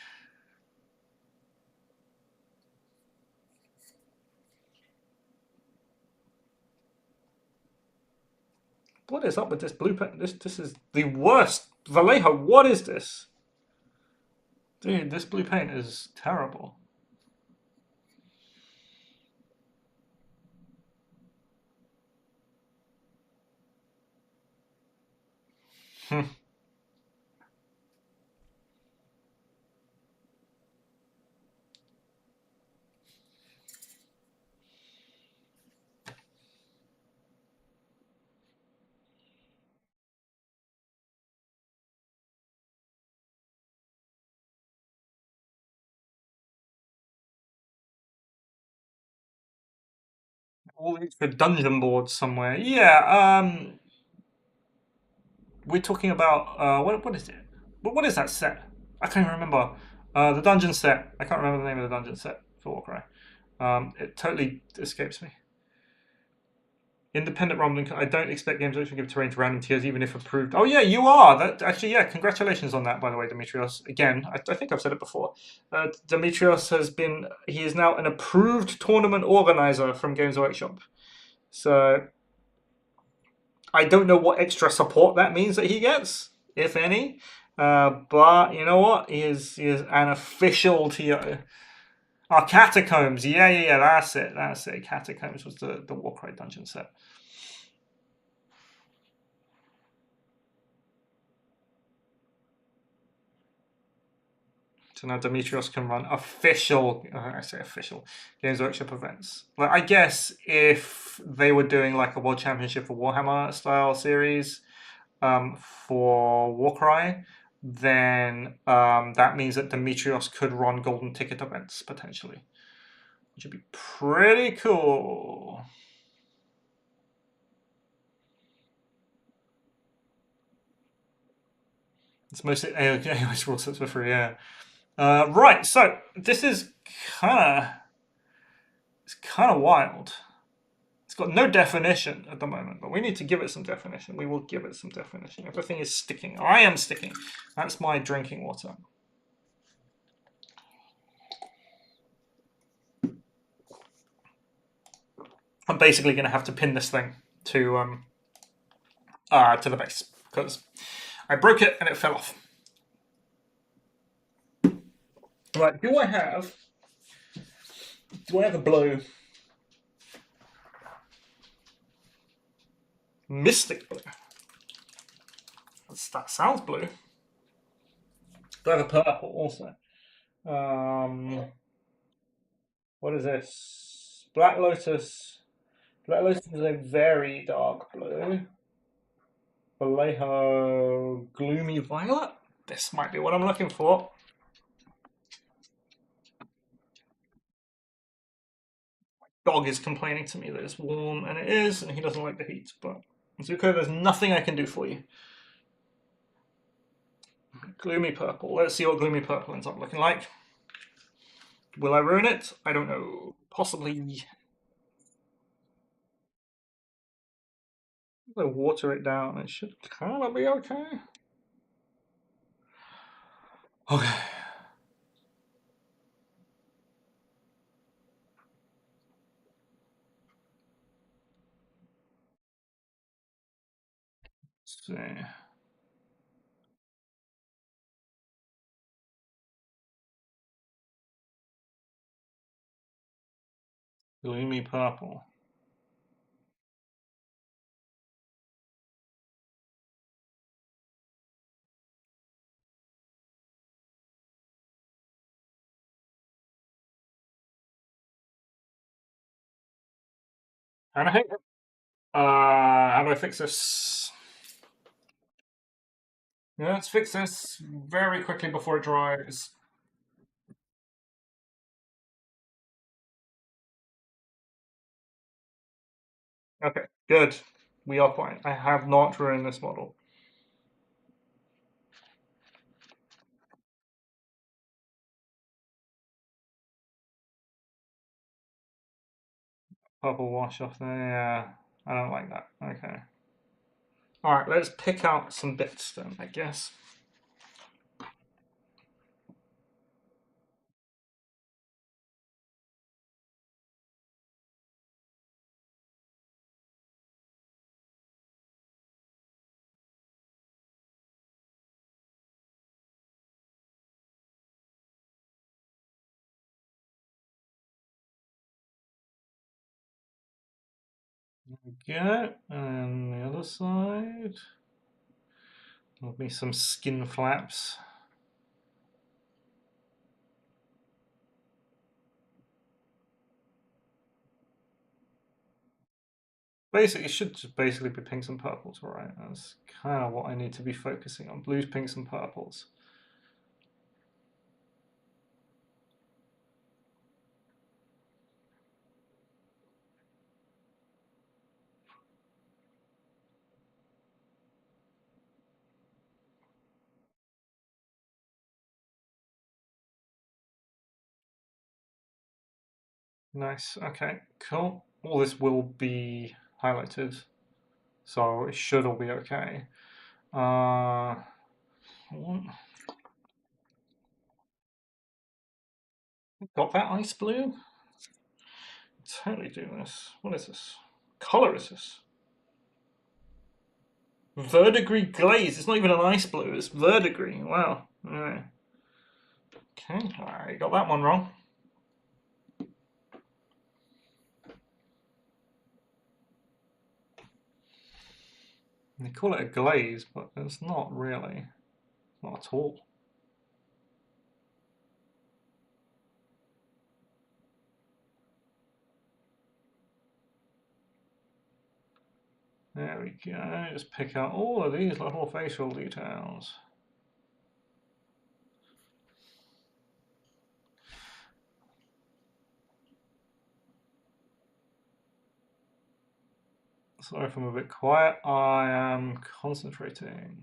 What is up with this blue pen? This is the worst. Vallejo, what is this? Dude, this blue paint is terrible. All these for dungeon boards somewhere. Yeah. We're talking about what is it? What is that set? I can't even remember. The dungeon set. I can't remember the name of the dungeon set for Warcry. It totally escapes me. Independent rumbling. I don't expect games to give terrain to random tiers, even if approved. Oh yeah, you are. That actually, yeah. Congratulations on that, by the way, Demetrios. Again, I think I've said it before. Demetrios has been. He is now an approved tournament organizer from Games Workshop. So I don't know what extra support that means that he gets, if any. But you know what? He is an official TO. Oh, Catacombs. Yeah. That's it. That's it. Catacombs was the Warcry dungeon set. So now Demetrios can run official, I say official, Games Workshop events. Like, I guess if they were doing like a World Championship or Warhammer style series for Warcry, then that means that Demetrios could run golden ticket events potentially, which would be pretty cool. It's mostly AOS rule sets for free, yeah. Right, so this is kind of wild. It's got no definition at the moment, but we need to give it some definition. We will give it some definition. Everything is sticking. I am sticking. That's my drinking water. I'm basically going to have to pin this thing to the base because I broke it and it fell off. Right, do I have a blue? Mystic blue. That sounds blue. Do I have a purple also? What is this? Black Lotus. Black Lotus is a very dark blue. Vallejo Gloomy Violet. This might be what I'm looking for. Dog is complaining to me that it's warm, and it is, and he doesn't like the heat. But Zuko, there's nothing I can do for you. Gloomy Purple. Let's see what Gloomy Purple ends up looking like. Will I ruin it? I don't know. Possibly. If I water it down, it should kind of be okay. Okay. Let's see. Gloomy Purple. And I hate it. How do I fix this? Yeah, let's fix this very quickly before it dries. Okay, good. We are fine. I have not ruined this model. Purple wash off there. Yeah, I don't like that. Okay. All right, let's pick out some bits then, I guess. Okay, and the other side. There'll be some skin flaps. Basically, it should just basically be pinks and purples, right? That's kind of what I need to be focusing on. Blues, pinks, and purples. Nice. Okay, cool. All this will be highlighted, so it should all be okay. Got that ice blue? Totally do this. What is this? Color is this? Verdigris glaze. It's not even an ice blue. It's verdigris. Wow. Alright. Okay. I got that one wrong. They call it a glaze, but it's not really. Not at all. There we go. Just pick out all of these little facial details. Sorry if I'm a bit quiet. I am concentrating.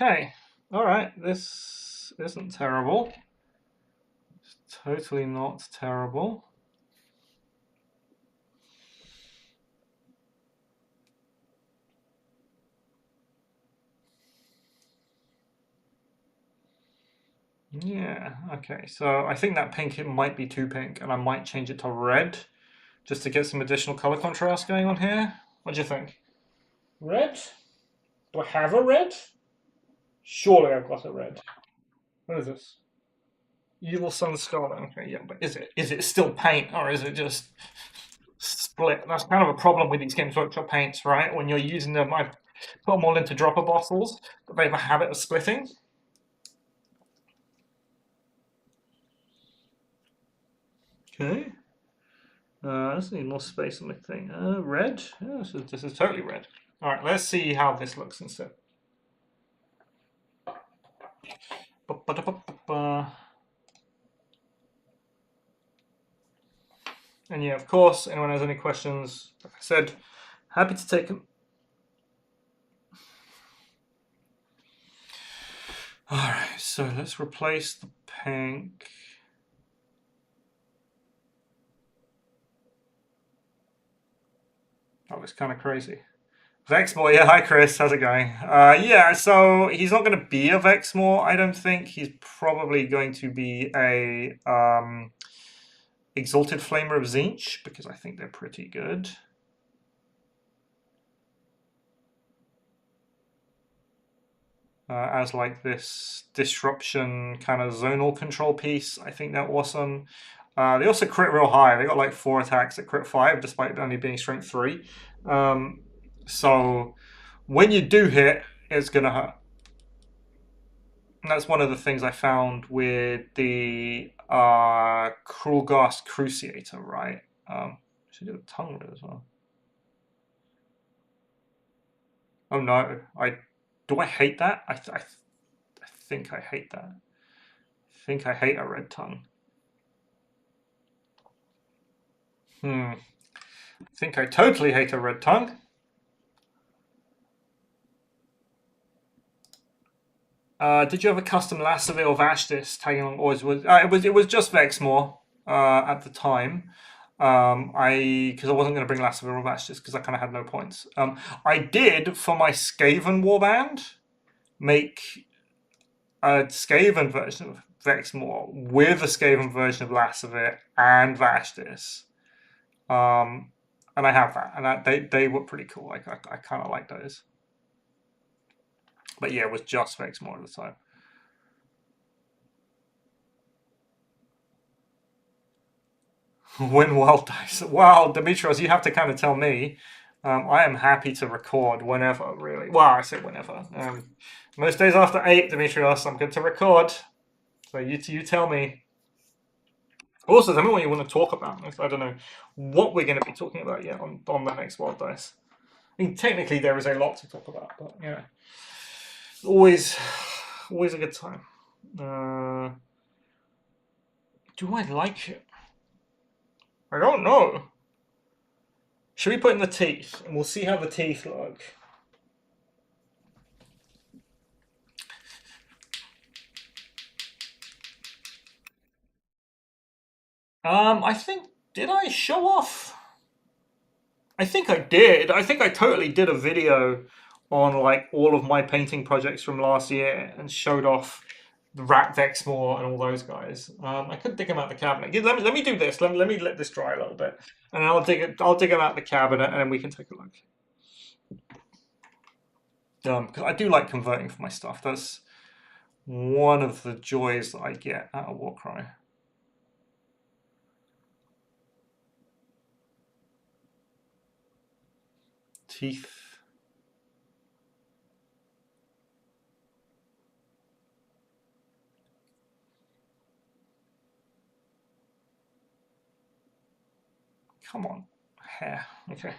Okay. Alright. This isn't terrible. It's totally not terrible. Yeah, okay. So I think that pink, it might be too pink, and I might change it to red just to get some additional color contrast going on here. What do you think? Red? Do I have a red? Surely I've got a red. What is this? Evil Sun Scarlet. Okay, yeah, but is it still paint or is it just split? That's kind of a problem with these Games Workshop paints, right? When you're using them, I put them all into dropper bottles, but they have a habit of splitting. Okay. I just need more space on my thing. Red? Yeah, this is totally red. All right, let's see how this looks instead. And yeah, of course, anyone has any questions, like I said, happy to take them. All right, so let's replace the pink. Oh, it's kind of crazy. Vexmore, yeah, hi Chris, how's it going? Yeah, so he's not going to be a Vexmore, I don't think. He's probably going to be a Exalted Flamer of Tzeentch, because I think they're pretty good. As like this disruption kind of zonal control piece, I think they're awesome. They also crit real high. They got like 4 attacks at crit 5, despite only being strength 3. So when you do hit, it's gonna hurt. And that's one of the things I found with the Krulgast Cruciator, right? Should do a tongue with it as well. Oh no, do I hate that? I think I hate that. I think I hate a red tongue. I think I totally hate a red tongue. Did you have a custom Lasovir or Vashtis tagging along, or it was just Vexmore at the time. Because I wasn't going to bring Lasovir or Vashtis because I kind of had no points. I did for my Skaven warband make a Skaven version of Vexmore with a Skaven version of Lasovir and Vashtis. And I have that, and they were pretty cool. I kind of like those. But yeah, it was just Vexmore at the time. Win wild dice. Well, Demetrios, you have to kind of tell me. I am happy to record whenever, really. Well, I say whenever. Most days after 8, Demetrios, I'm good to record. So you tell me. Also, tell me what you want to talk about. I don't know what we're going to be talking about yet on the next wild dice. I mean, technically there is a lot to talk about, but yeah, always a good time. Do I like it? I don't know. Should we put in the teeth and we'll see how the teeth look? I think, did I show off? I think I did. I think I totally did a video on like all of my painting projects from last year and showed off the Rat Vexmore and all those guys. I could dig them out the cabinet. Let me do this. Let me let this dry a little bit, and I'll dig them out the cabinet, and then we can take a look. Because I do like converting for my stuff. That's one of the joys that I get out of Warcry. Teeth. Come on, hair. Okay.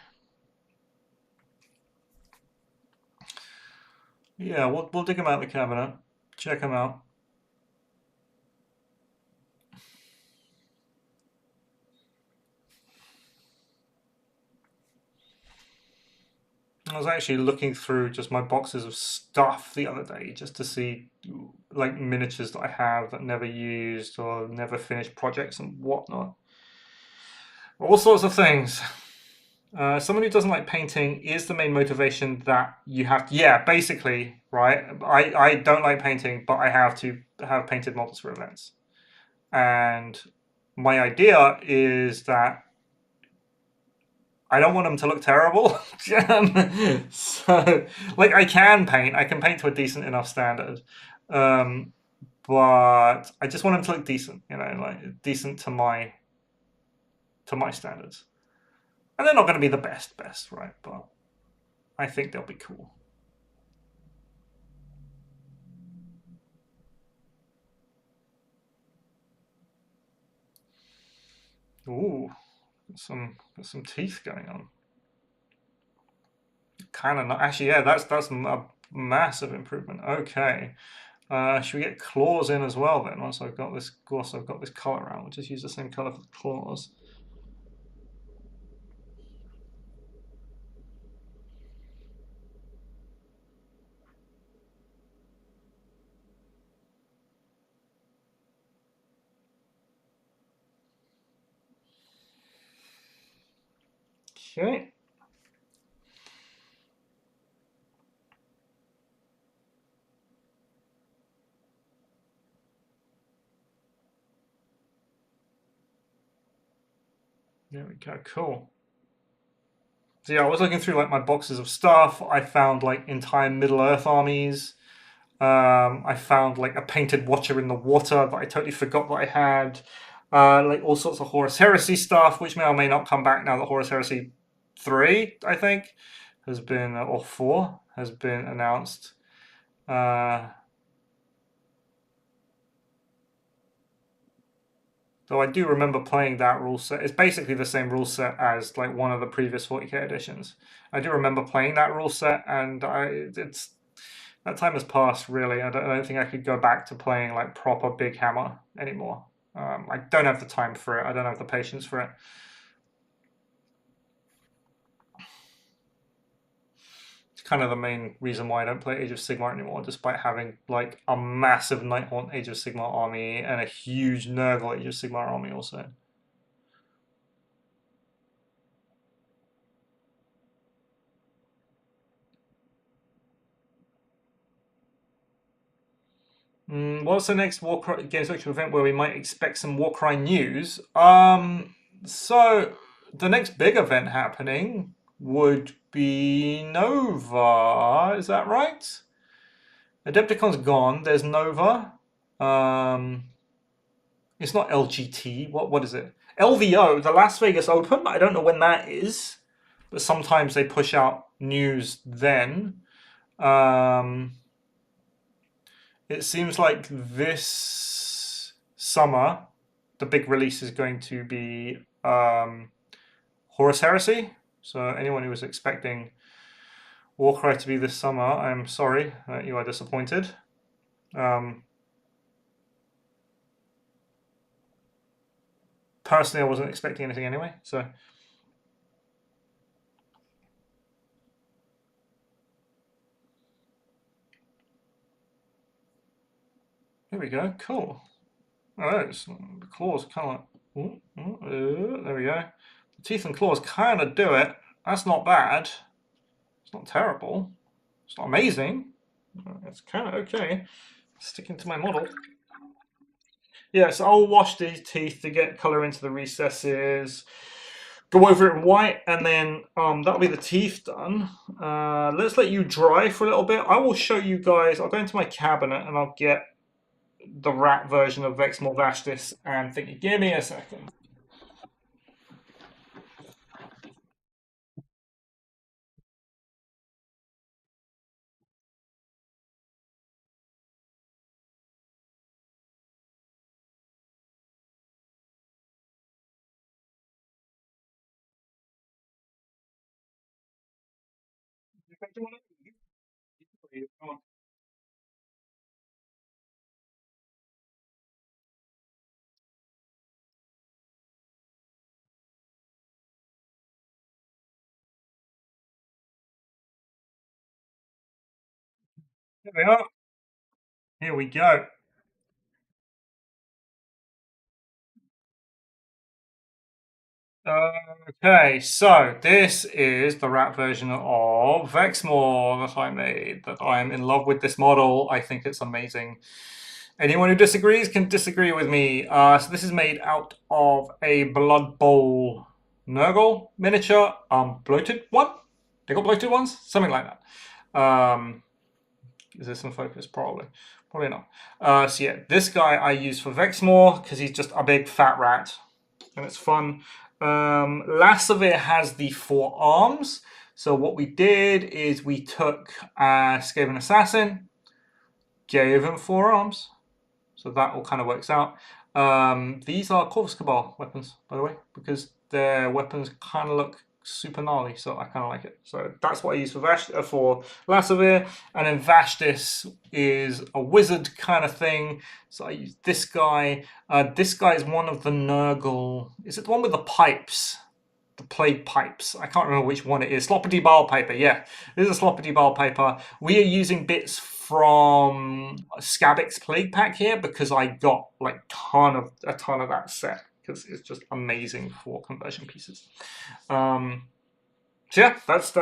Yeah, we'll dig them out the cabinet. Check them out. I was actually looking through just my boxes of stuff the other day just to see like miniatures that I have that never used or never finished projects and whatnot. All sorts of things. Someone who doesn't like painting is the main motivation that you have to, yeah, basically, right? I don't like painting, but I have to have painted models for events. And my idea is that I don't want them to look terrible. So, like, I can paint. I can paint to a decent enough standard, um, but I just want them to look decent. You know, like decent to my standards. And they're not going to be the best, right? But I think they'll be cool. Ooh, got some teeth going on. Kind of not actually. Yeah, that's a massive improvement. Okay. Should we get claws in as well then? Once I've got this color out, we'll just use the same color for the claws. Okay. There we go. Cool. So yeah, I was looking through like my boxes of stuff. I found like entire Middle Earth armies. I found like a painted Watcher in the water that I totally forgot that I had. Like all sorts of Horus Heresy stuff, which may or may not come back now that Horus Heresy 3, I think, has been, or 4, has been announced. Though I do remember playing that rule set. It's basically the same rule set as like one of the previous 40k editions. I do remember playing that rule set, and it's that time has passed. Really, I don't think I could go back to playing like proper big hammer anymore. I don't have the time for it. I don't have the patience for it. It's kind of the main reason why I don't play Age of Sigmar anymore, despite having like a massive Nighthaunt Age of Sigmar army and a huge Nurgle Age of Sigmar army also. What's the next Warcry Games Workshop event where we might expect some Warcry news? So the next big event happening would be Nova. Is that right? Adepticon's gone. There's Nova. Um, it's not LGT. What is it? LVO, the Las Vegas Open. I don't know when that is, but sometimes they push out news then. Um, It seems like this summer, the big release is going to be Horus Heresy. So anyone who was expecting Warcry to be this summer, I'm sorry that you are disappointed. Personally, I wasn't expecting anything anyway. So There we go. Cool. Oh, the claws kind of like. There we go. The teeth and claws kind of do it. That's not bad. It's not terrible. It's not amazing. It's kind of okay. Sticking to my model. Yeah, so I'll wash these teeth to get color into the recesses. Go over it in white, and then that'll be the teeth done. Let's let you dry for a little bit. I will show you guys. I'll go into my cabinet and I'll get the rat version of Vexmore Vastus and think. Give me a second. Here we are. Here we go. Okay, so this is the rat version of Vexmore that I made. That I am in love with this model. I think it's amazing. Anyone who disagrees can disagree with me. So this is made out of a Blood Bowl Nurgle miniature, bloated one. They got bloated ones, something like that. Is this in focus? Probably, probably not. So yeah, this guy I use for Vexmore because he's just a big fat rat, and it's fun. Lasavir has the 4 arms. So what we did is we took Skaven Assassin, gave him 4 arms. So that all kind of works out. These are Corvus Cabal weapons, by the way, because their weapons kind of look super gnarly, so I kind of like it. So that's what I use for for Lasavir, and then Vastus is a wizard kind of thing. So I use this guy. This guy is one of the Nurgle. Is it the one with the pipes? The plague pipes. I can't remember which one it is. Sloppity Bile Paper. Yeah, this is a Sloppity Bile Paper. We are using bits from Scabix Plague Pack here because I got like a ton of that set because it's just amazing for conversion pieces. So yeah, that's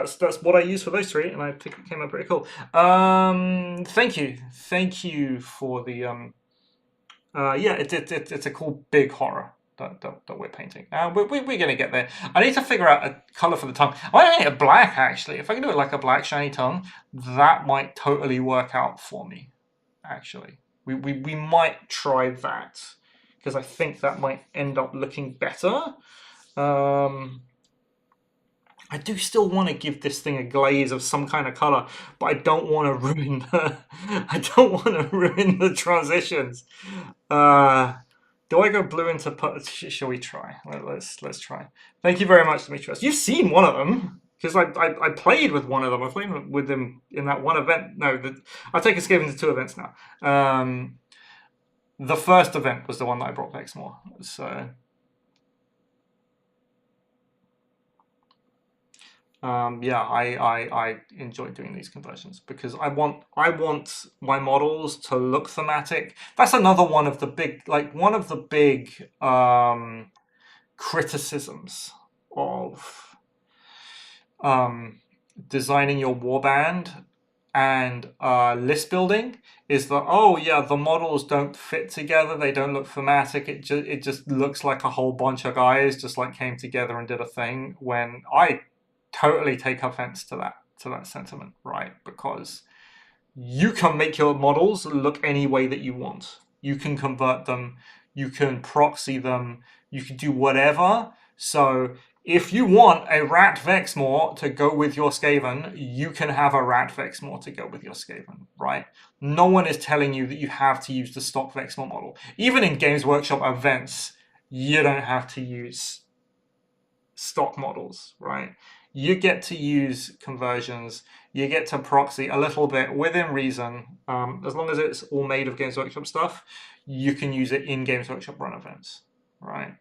what I use for those 3, and I think it came out pretty cool. Thank you for the yeah, it's a cool big horror that we're painting. We're going to get there. I need to figure out a colour for the tongue. I might make it black, actually. If I can do it like a black shiny tongue, that might totally work out for me, actually. We might try that, because I think that might end up looking better. I do still want to give this thing a glaze of some kind of color, but I don't want to ruin the transitions. Do I go blue into? Shall we try? Let's try. Thank you very much, Demetrius. You've seen one of them because I played with one of them. I played with them in that one event. No, I take Escape into 2 events now. The first event was the one that I brought Vexmore. So. Yeah, I enjoy doing these conversions because I want my models to look thematic. That's another one of the big criticisms of designing your warband and list building is that, oh yeah, the models don't fit together, they don't look thematic, it just looks like a whole bunch of guys just like came together and did a thing, when I totally take offense to that sentiment, right? Because you can make your models look any way that you want. You can convert them, you can proxy them, you can do whatever. So if you want a rat Vexmore to go with your Skaven, you can have a rat Vexmore to go with your Skaven, right? No one is telling you that you have to use the stock Vexmore model. Even in Games Workshop events, you don't have to use stock models, right? You get to use conversions, you get to proxy a little bit within reason. As long as it's all made of Games Workshop stuff, you can use it in Games Workshop run events, right?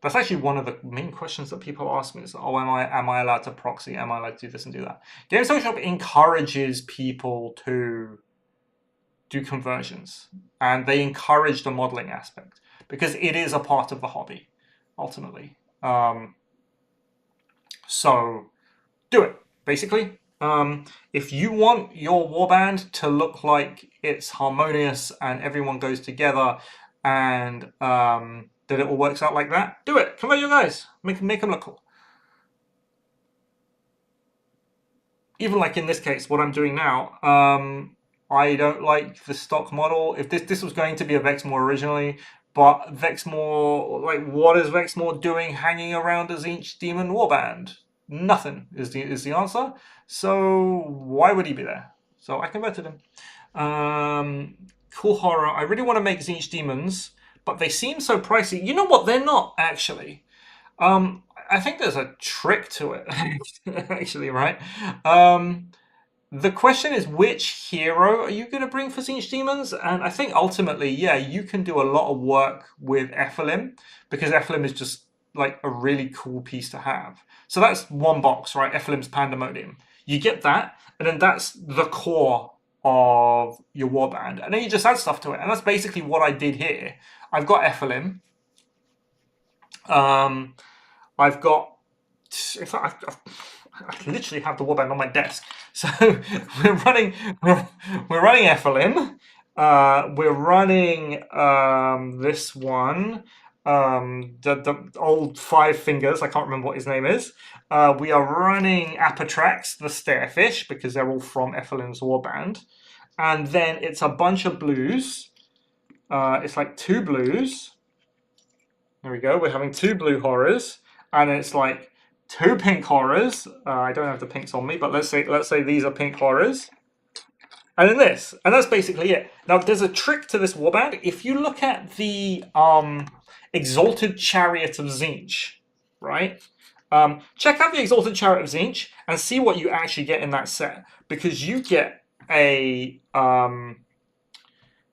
That's actually one of the main questions that people ask me is, oh, am I allowed to proxy? Am I allowed to do this and do that? Games Workshop encourages people to do conversions, and they encourage the modeling aspect because it is a part of the hobby, ultimately. So do it, basically. If you want your warband to look like it's harmonious and everyone goes together and that it all works out like that, do it. Convert your guys. Make them look cool. Even like in this case, what I'm doing now, I don't like the stock model. If this was going to be a Vexmore originally, but Vexmore, like, what is Vexmore doing hanging around a Tzeentch Demon Warband? Nothing is the answer. So why would he be there? So I converted him. Cool horror. I really want to make Tzeentch Demons, but they seem so pricey. You know what? They're not actually. I think there's a trick to it, actually, right? The question is, which hero are you going to bring for Tzeentch Demons? And I think ultimately, yeah, you can do a lot of work with Ephelim, because Ephelim is just like a really cool piece to have. So that's one box, right? Ephelim's Pandemonium. You get that, and then that's the core of your warband. And then you just add stuff to it. And that's basically what I did here. I've got Ephelim. I've got, in fact, I literally have the warband on my desk. So we're running Ephelim. We're running this one, the old Five Fingers. I can't remember what his name is. We are running Apatrax, the Stairfish, because they're all from Ephelim's warband. And then it's a bunch of blues. It's like 2 blues. There we go. We're having 2 blue horrors, and it's like 2 pink horrors. I don't have the pinks on me, but let's say these are pink horrors. And then this, and that's basically it. Now, there's a trick to this warband. If you look at the Exalted Chariot of Tzeentch, right? Check out the Exalted Chariot of Tzeentch and see what you actually get in that set, because you get a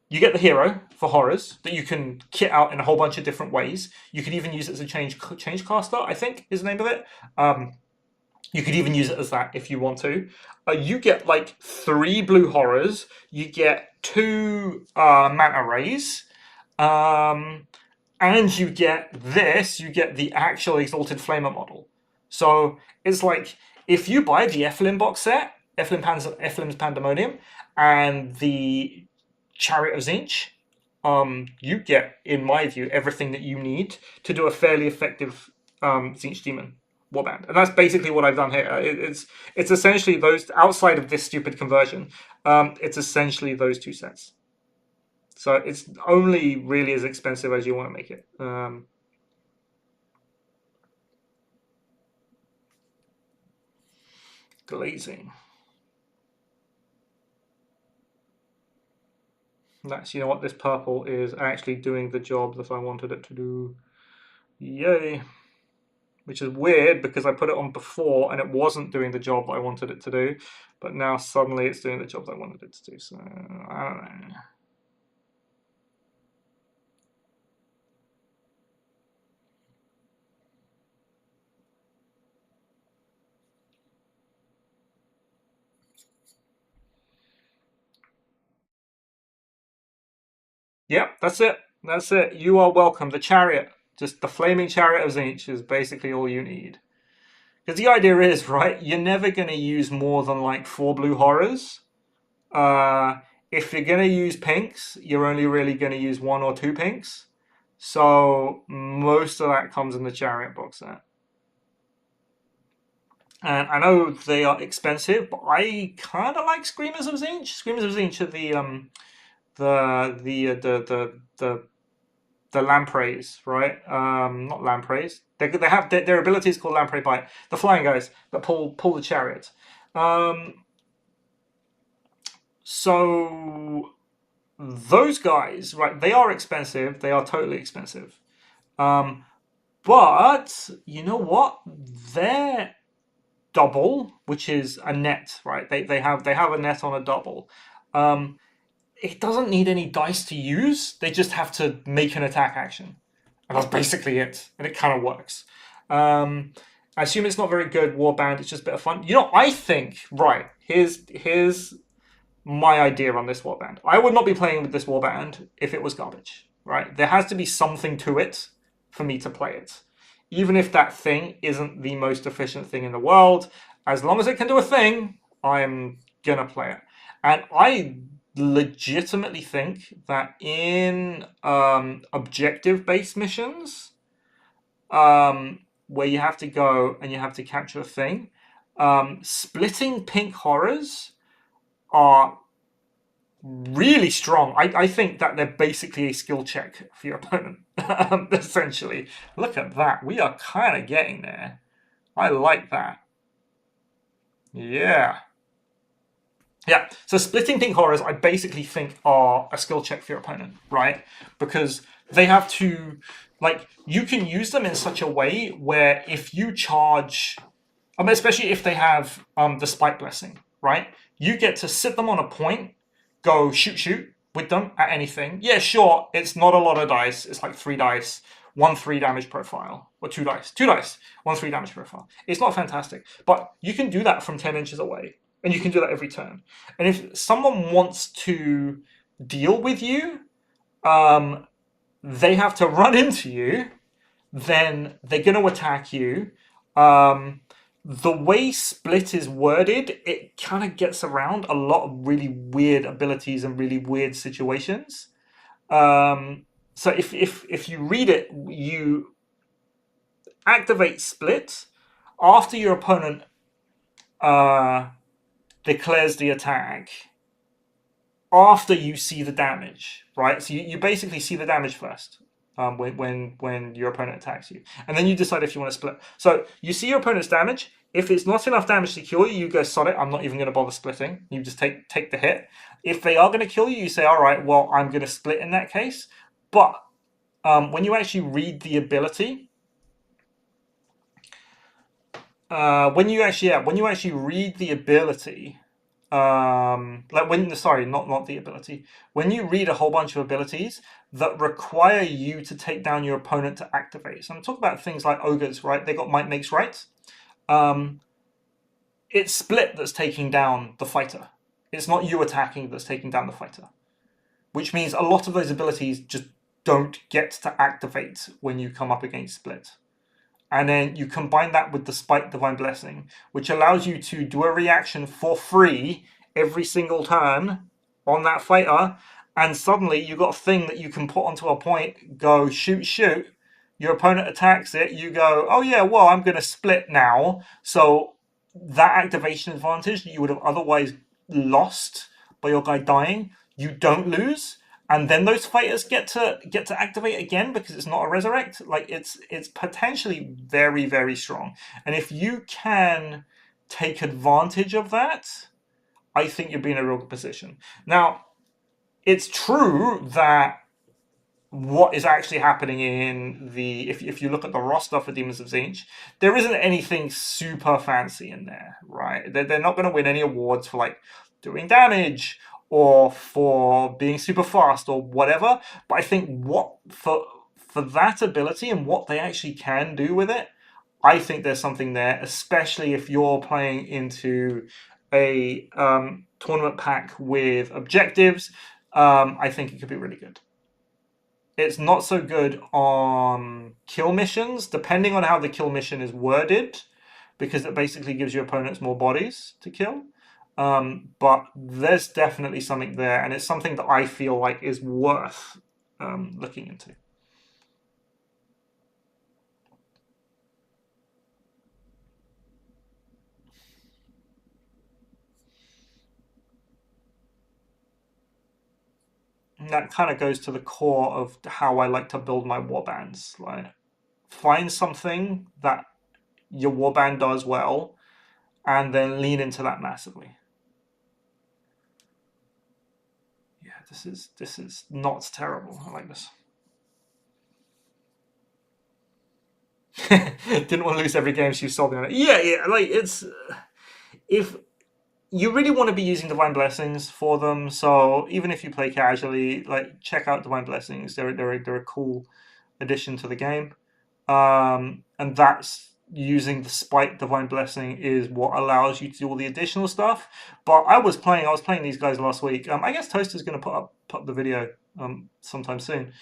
you get the hero for horrors that you can kit out in a whole bunch of different ways. You could even use it as a change caster, I think is the name of it. You could even use it as that if you want to. You get like 3 blue horrors. You get 2 manta rays. And you get this. You get the actual Exalted Flamer model. So it's like, if you buy the Ephelim box set, Ephelim's Pandemonium, and the Chariot of Tzeentch, you get, in my view, everything that you need to do a fairly effective Tzeentch Demon warband. And that's basically what I've done here. It's essentially those, outside of this stupid conversion, it's essentially those 2 sets. So it's only really as expensive as you want to make it. Glazing. That's, you know what, this purple is actually doing the job that I wanted it to do. Yay. Which is weird because I put it on before and it wasn't doing the job I wanted it to do. But now suddenly it's doing the job I wanted it to do. So, I don't know. Yep, that's it. That's it. You are welcome. The chariot, just the flaming chariot of Tzeentch, is basically all you need. Because the idea is, right, you're never going to use more than like 4 blue horrors. If you're going to use pinks, you're only really going to use 1 or 2 pinks. So most of that comes in the chariot box set. And I know they are expensive, but I kind of like Screamers of Tzeentch. Screamers of Tzeentch are the lampreys, right? Not lampreys. They have their abilities called lamprey bite. The flying guys that pull the chariot. So those guys, right? They are expensive. They are totally expensive. But you know what? They're double, which is a net, right? They have a net on a double. It doesn't need any dice to use. They just have to make an attack action. And that's basically it. And it kind of works. I assume it's not very good warband. It's just a bit of fun. You know, I think, right, here's my idea on this warband. I would not be playing with this warband if it was garbage, right? There has to be something to it for me to play it. Even if that thing isn't the most efficient thing in the world, as long as it can do a thing, I'm gonna play it. And I legitimately think that in objective-based missions, where you have to go and you have to capture a thing, splitting pink horrors are really strong. I think that they're basically a skill check for your opponent, essentially. Look at that. We are kind of getting there. I like that. Yeah. Yeah, so splitting pink horrors, I basically think are a skill check for your opponent, right? Because they have to, like, you can use them in such a way where if you charge, especially if they have the spike blessing, right? You get to sit them on a point, go shoot with them at anything. Yeah, sure, it's not a lot of dice. It's like 3 dice, 1 3 damage profile, or 2 dice, 2 dice, 1 3 damage profile. It's not fantastic, but you can do that from 10 inches away, and you can do that every turn. And if someone wants to deal with you, they have to run into you, then they're going to attack you. The way split is worded, it kind of gets around a lot of really weird abilities and really weird situations. So if you read it, you activate split after your opponent declares the attack, after you see the damage, right? So you basically see the damage first. When your opponent attacks you, and then you decide if you want to split. So you see your opponent's damage. If it's not enough damage to kill you, you go sod it. I'm not even going to bother splitting. You just take the hit. If they are going to kill you, you say, all right, well, I'm going to split in that case. But when you actually read the ability, when you actually read the ability, not the ability, when you read a whole bunch of abilities that require you to take down your opponent to activate. So I'm talking about things like ogres, right? They got might makes right. It's split that's taking down the fighter. It's not you attacking that's taking down the fighter, which means a lot of those abilities just don't get to activate when you come up against split. And then you combine that with the Spike Divine Blessing, which allows you to do a reaction for free every single turn on that fighter, and suddenly you've got a thing that you can put onto a point, go shoot, your opponent attacks it, you go, oh yeah, well, I'm going to split now. So that activation advantage that you would have otherwise lost by your guy dying, you don't lose. And then those fighters get to activate again because it's not a resurrect. Like it's potentially very, very strong. And if you can take advantage of that, I think you'll be in a real good position. Now, it's true that what is actually happening in the if you look at the roster for Demons of Zinch, there isn't anything super fancy in there, right? They're not going to win any awards for like doing damage or for being super fast or whatever. But I think what for that ability and what they actually can do with it, I think there's something there, especially if you're playing into a tournament pack with objectives. I think it could be really good. It's not so good on kill missions, depending on how the kill mission is worded, because it basically gives your opponents more bodies to kill. But there's definitely something there, and it's something that I feel like is worth looking into. And that kind of goes to the core of how I like to build my warbands. Like, find something that your warband does well, and then lean into that massively. Yeah, this is not terrible. I like this. Didn't want to lose every game she sold it. Yeah, like it's if you really want to be using Divine Blessings for them, so even if you play casually, like check out Divine Blessings. They're a cool addition to the game, and that's using the Spike Divine Blessing is what allows you to do all the additional stuff. But I was playing these guys last week. I guess Toaster's going to put up the video sometime soon,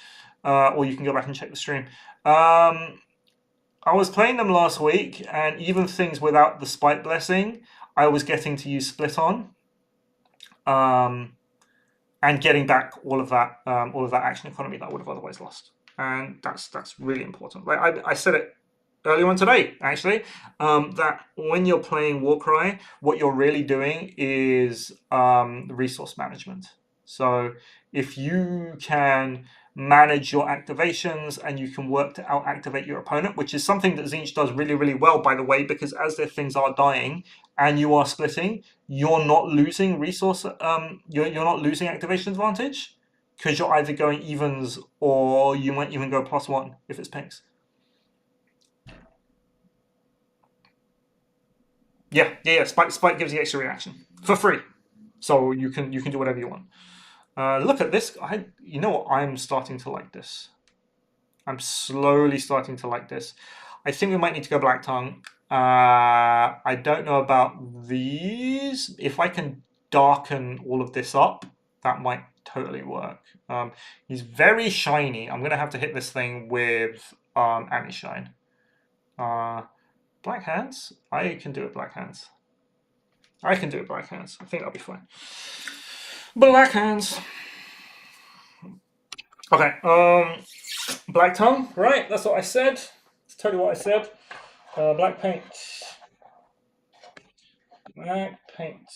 or you can go back and check the stream. I was playing them last week, and even things without the Spike Blessing, I was getting to use Split on, and getting back all of that action economy that I would have otherwise lost. And that's really important. Like I said it earlier on today, actually, that when you're playing Warcry, what you're really doing is resource management. So if you can manage your activations and you can work to out activate your opponent, which is something that Zinch does really, really well, by the way, because as their things are dying and you are splitting, you're not losing resource, you're not losing activation advantage, because you're either going evens or you might even go +1 if it's pinks. Yeah. Spike gives you extra reaction for free, so you can do whatever you want. Look at this. You know what? I'm starting to like this. I'm slowly starting to like this. I think we might need to go Black Tongue. I don't know about these. If I can darken all of this up, that might totally work. He's very shiny. I'm gonna have to hit this thing with anti-shine. Black hands? I can do it black hands. I can do it black hands. I think that'll be fine. Black hands. Okay. Black tongue. Right. That's what I said. That's totally what I said. Black paint. Black paint.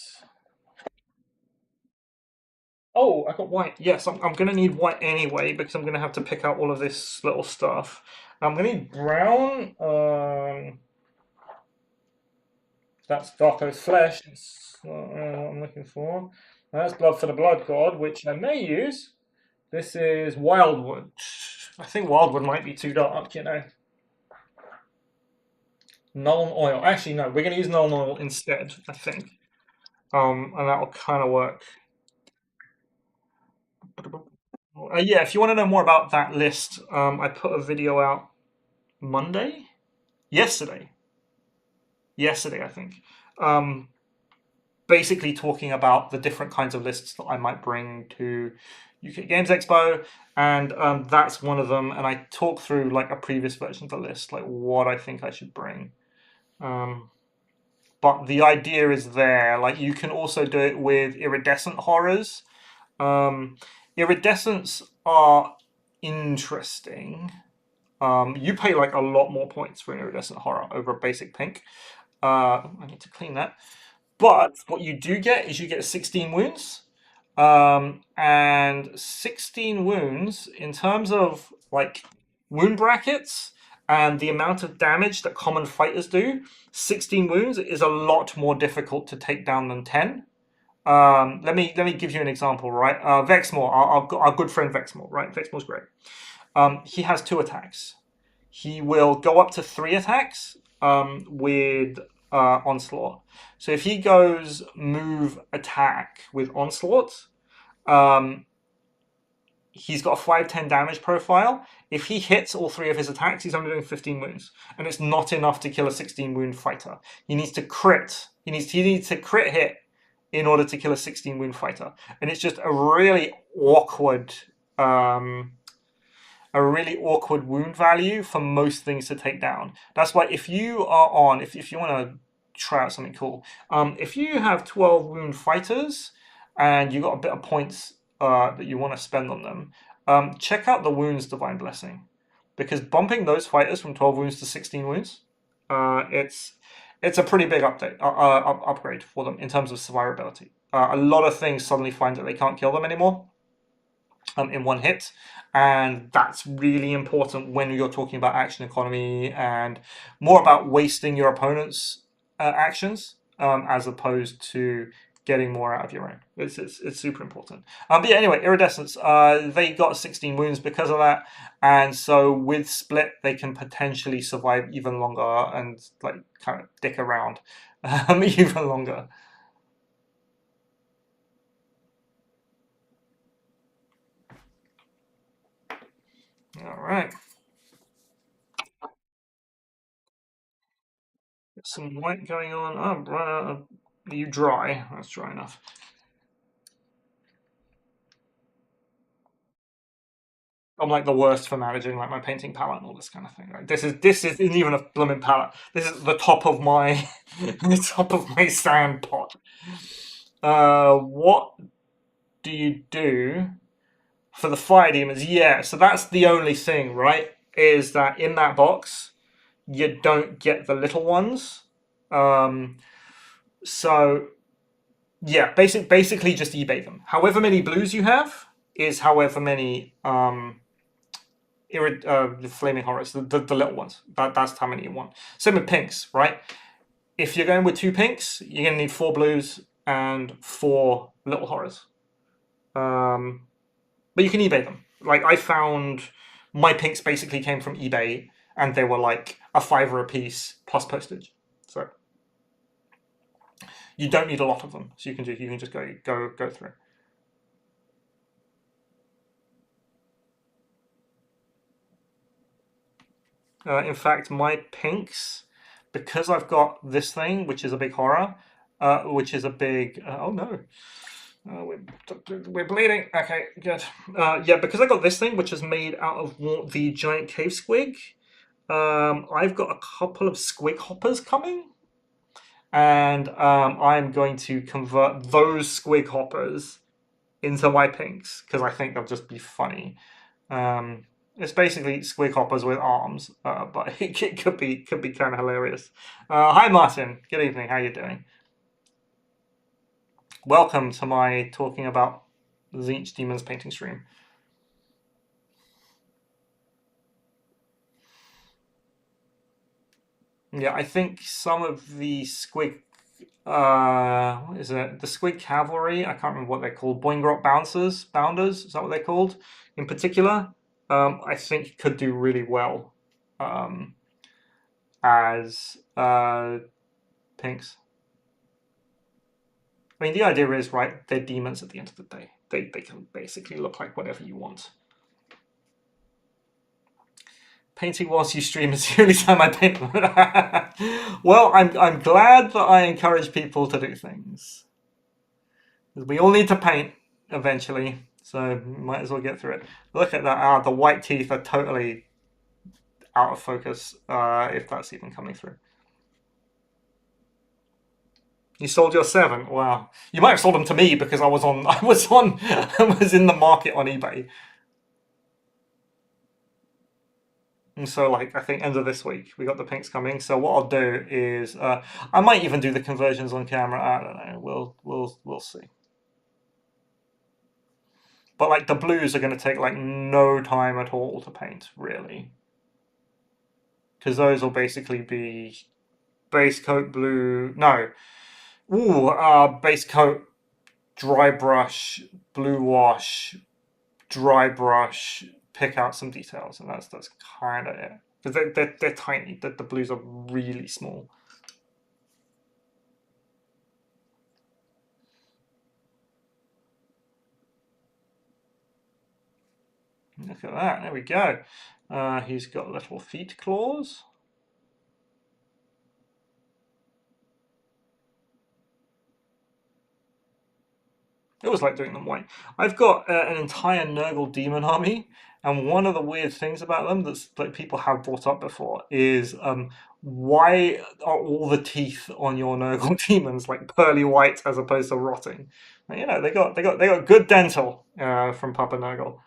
Oh, I got white. Yes, I'm going to need white anyway because I'm going to have to pick out all of this little stuff. I'm going to need brown. That's Darko's flesh. That's not what I'm looking for. That's blood for the blood god, which I may use. This is wildwood. I think wildwood might be too dark, you know. Null oil. Actually, no, we're going to use null oil instead, I think. And that'll kind of work. Yeah, if you want to know more about that list, I put a video out Monday? Yesterday. Yesterday, I think. Um, Basically talking about the different kinds of lists that I might bring to UK Games Expo, and that's one of them. And I talk through like a previous version of the list, like what I think I should bring. But the idea is there. Like you can also do it with iridescent horrors. Iridescents are interesting. You pay like a lot more points for an iridescent horror over a basic pink. I need to clean that. But what you do get is you get 16 wounds. And 16 wounds in terms of like wound brackets and the amount of damage that common fighters do, 16 wounds is a lot more difficult to take down than 10. Let me give you an example, right? Vexmore, our good friend Vexmore, right? Vexmore's great. He has 2 attacks. He will go up to 3 attacks with Onslaught. So if he goes move attack with Onslaught, he's got a 5-10 damage profile. If he hits all 3 of his attacks, he's only doing 15 wounds. And it's not enough to kill a 16 wound fighter. He needs to crit. He needs to crit hit in order to kill a 16 wound fighter. And it's just a really awkward wound value for most things to take down. That's why if you are on, if you want to try out something cool, if you have 12 wound fighters and you got a bit of points that you want to spend on them, check out the wounds divine blessing, because bumping those fighters from 12 wounds to 16 wounds, it's a pretty big upgrade for them in terms of survivability. A lot of things suddenly find that they can't kill them anymore in one hit, and that's really important when you're talking about action economy and more about wasting your opponent's actions as opposed to getting more out of your own. It's super important. But yeah, anyway, iridescents, they got 16 wounds because of that, and so with split they can potentially survive even longer and like kind of dick around even longer. All right. Some white going on. Oh, you dry. That's dry enough. I'm like the worst for managing like my painting palette and all this kind of thing. Like this isn't even a blooming palette. This is the top of my the top of my sand pot. What do you do for the fire demons? Yeah, so that's the only thing, right? Is that in that box you don't get the little ones. Um, so yeah, basically just eBay them. However many blues you have is however many the flaming horrors, the little ones. That's how many you want. Same with pinks, right? If you're going with two pinks, you're gonna need four blues and four little horrors. Um, but you can eBay them. Like I found my pinks basically came from eBay, and they were like a fiver a piece plus postage. So you don't need a lot of them. So you can just go through. In fact, my pinks, because I've got this thing, which is a big horror, which is a big. Oh no, we're bleeding. Okay, good. Yeah, because I got this thing, which is made out of the giant cave squig. I've got a couple of squig hoppers coming, and I'm going to convert those squig hoppers into my pinks because I think they'll just be funny. Um, it's basically squig hoppers with arms, but it could be kind of hilarious. Hi Martin, good evening. How you doing? Welcome to my talking about Zinch Demons painting stream. Yeah, I think some of the squig, what is it? The squig cavalry. I can't remember what they're called. Boingrot bounders. Is that what they're called? In particular, I think could do really well um, as pinks. I mean, the idea is, right, they're demons at the end of the day. They can basically look like whatever you want. Painting whilst you stream is the only time I paint. Well, I'm glad that I encourage people to do things. We all need to paint eventually, so might as well get through it. Look at that. The white teeth are totally out of focus, if that's even coming through. You sold your 7. Wow. You might have sold them to me because I was in the market on eBay. And so, like, I think end of this week we got the pinks coming. So what I'll do is, I might even do the conversions on camera. I don't know. We'll see. But like the blues are going to take like no time at all to paint, really, because those will basically be base coat blue. No, base coat, dry brush, blue wash, dry brush, pick out some details, and that's kind of it. Because they're tiny. The blues are really small. Look at that. There we go. He's got little feet claws. It was like doing them white. I've got an entire Nurgle demon army, and one of the weird things about them that people have brought up before is why are all the teeth on your Nurgle demons like pearly white as opposed to rotting? And, you know, they got good dental from Papa Nurgle.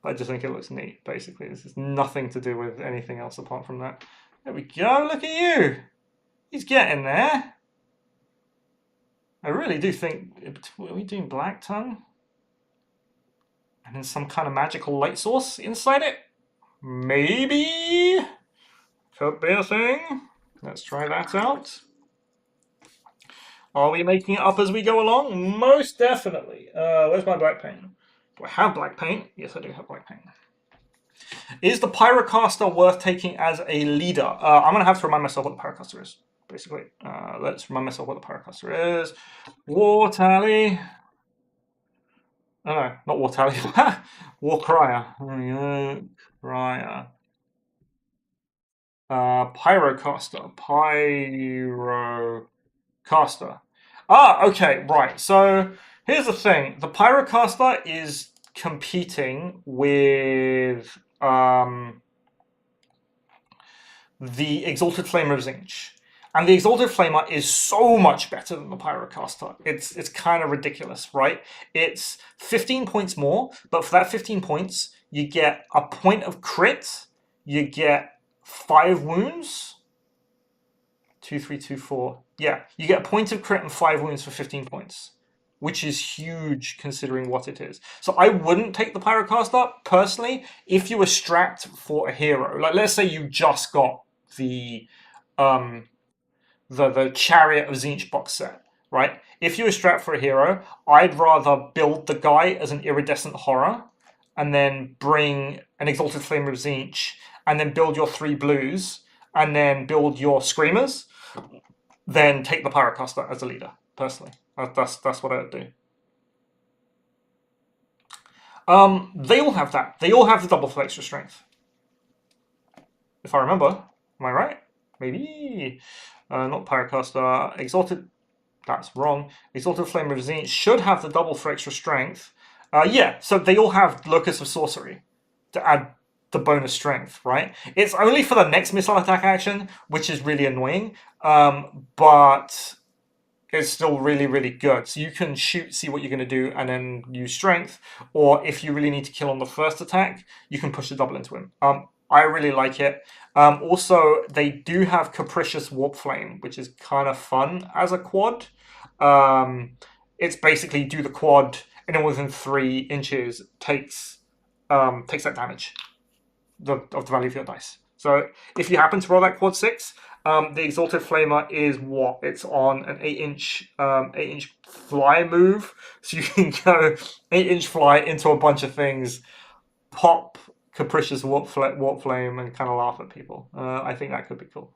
I just think it looks neat. Basically, this has nothing to do with anything else apart from that. There we go. Look at you. He's getting there. I really do think. Are we doing Black Tongue? And then some kind of magical light source inside it? Maybe? Could be a thing. Let's try that out. Are we making it up as we go along? Most definitely. Where's my black paint? Do I have black paint? Yes, I do have black paint. Is the Pyrocaster worth taking as a leader? I'm going to have to remind myself what the Pyrocaster is, basically. Let's remind myself what the Pyrocaster is. War Tally. Oh, no, not War Tally. War Crier. There we go. Crier. Pyrocaster. Pyrocaster. Ah, okay, right. So here's the thing. The Pyrocaster is competing with the Exalted Flamer of Zinch. And the Exalted Flamer is so much better than the Pyrocaster. It's kind of ridiculous, right? It's 15 points more, but for that 15 points, you get a point of crit, you get 5 wounds. 2, 3, 2, 4. Yeah, you get a point of crit and 5 wounds for 15 points, which is huge considering what it is. So I wouldn't take the Pyrocaster personally if you were strapped for a hero. Like, let's say you just got the um the Chariot of Tzeentch box set, right? If you were strapped for a hero, I'd rather build the guy as an iridescent horror, and then bring an Exalted Flame of Tzeentch, and then build your 3 blues, and then build your screamers, then take the Pyrocaster as a leader. Personally, that's what I would do. They all have that. They all have the double for extra strength. If I remember, am I right? Maybe. Not Pyrocaster. Exalted. That's wrong. Exalted Flame of Tzeentch should have the double for extra strength. Yeah, so they all have Locus of Sorcery to add the bonus strength, right? It's only for the next missile attack action, which is really annoying, but it's still really, really good. So you can shoot, see what you're going to do, and then use strength, or if you really need to kill on the first attack, you can push the double into him. I really like it. Also, they do have Capricious Warp Flame, which is kind of fun as a quad. It's basically do the quad, and then within 3 inches takes that damage of the value of your dice. So if you happen to roll that quad 6, the Exalted Flamer is what? It's on an 8-inch fly move, so you can go 8-inch fly into a bunch of things, pop Capricious Warp Flame, and kind of laugh at people. I think that could be cool.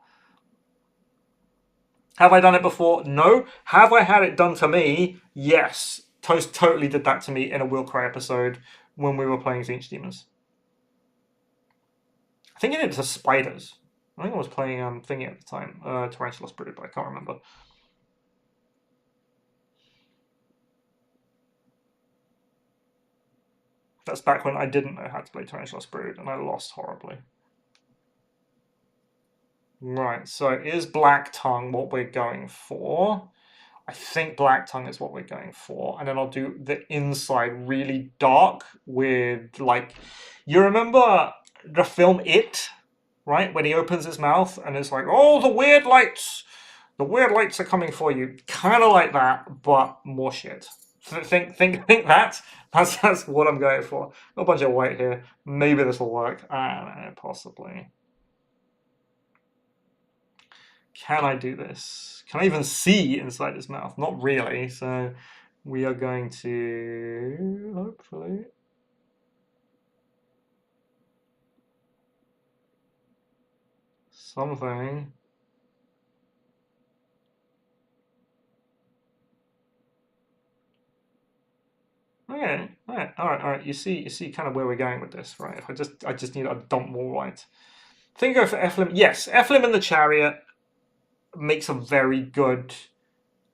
Have I done it before? No. Have I had it done to me? Yes. Toast totally did that to me in a Warcry episode when we were playing Tzeentch Demons. I think it did to spiders. I think I was playing Thingy at the time, Tarantula Brood, but I can't remember. That's back when I didn't know how to play Tarantula Brood, and I lost horribly. Right, so is Black Tongue what we're going for? I think Black Tongue is what we're going for. And then I'll do the inside really dark with, like, you remember the film It? Right? When he opens his mouth and it's like, oh, the weird lights are coming for you. Kind of like that, but more shit. So think that. That's what I'm going for. A bunch of white here. Maybe this will work. I don't know, possibly. Can I do this? Can I even see inside his mouth? Not really. So we are going to hopefully. Something. Okay, all right. You see kind of where we're going with this, right? If I just need a dump more white. I think I go for Ephlim. Yes, Ephlim in the Chariot makes a very good.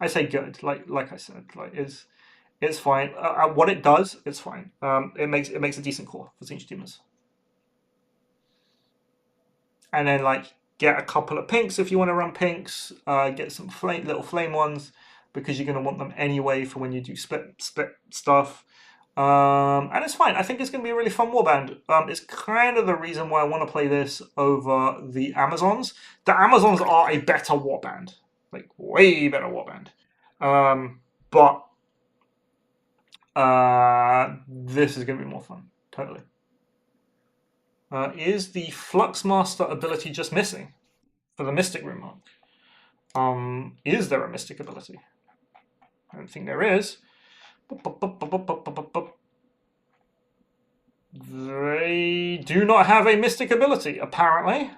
I say good, like I said, like it's fine. What it does, it's fine. It makes a decent core for Tzeentch Demons. And then like get a couple of pinks if you want to run pinks. Get some little flame ones because you're going to want them anyway for when you do split stuff. And it's fine. I think it's going to be a really fun warband. It's kind of the reason why I want to play this over the Amazons. The Amazons are a better warband, like way better warband. But this is going to be more fun, totally. Is the Fluxmaster ability just missing for the Mystic Room mark? Is there a Mystic ability? I don't think there is. They do not have a Mystic ability, apparently.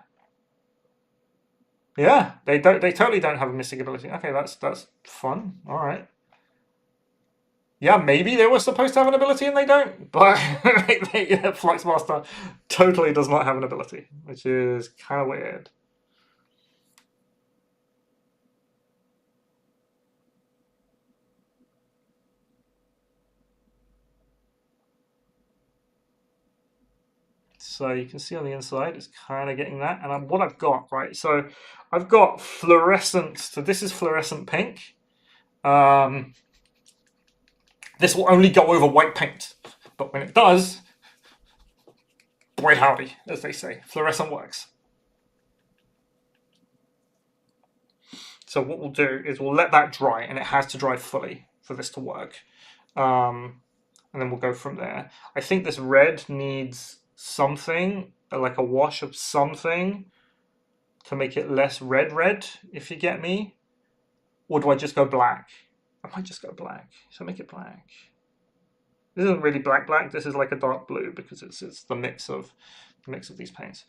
Yeah, they totally don't have a Mystic ability. Okay, that's fun. All right. Yeah, maybe they were supposed to have an ability and they don't, but Fluxmaster totally does not have an ability, which is kind of weird. So you can see on the inside, it's kind of getting that. And what I've got, right? So I've got fluorescent. So this is fluorescent pink. This will only go over white paint, but when it does, boy howdy, as they say, fluorescent works. So what we'll do is we'll let that dry, and it has to dry fully for this to work. And then we'll go from there. I think this red needs something, like a wash of something, to make it less red, if you get me. Or do I just go black? I might just go black. So make it black. This isn't really black. This is like a dark blue because it's the mix of these paints.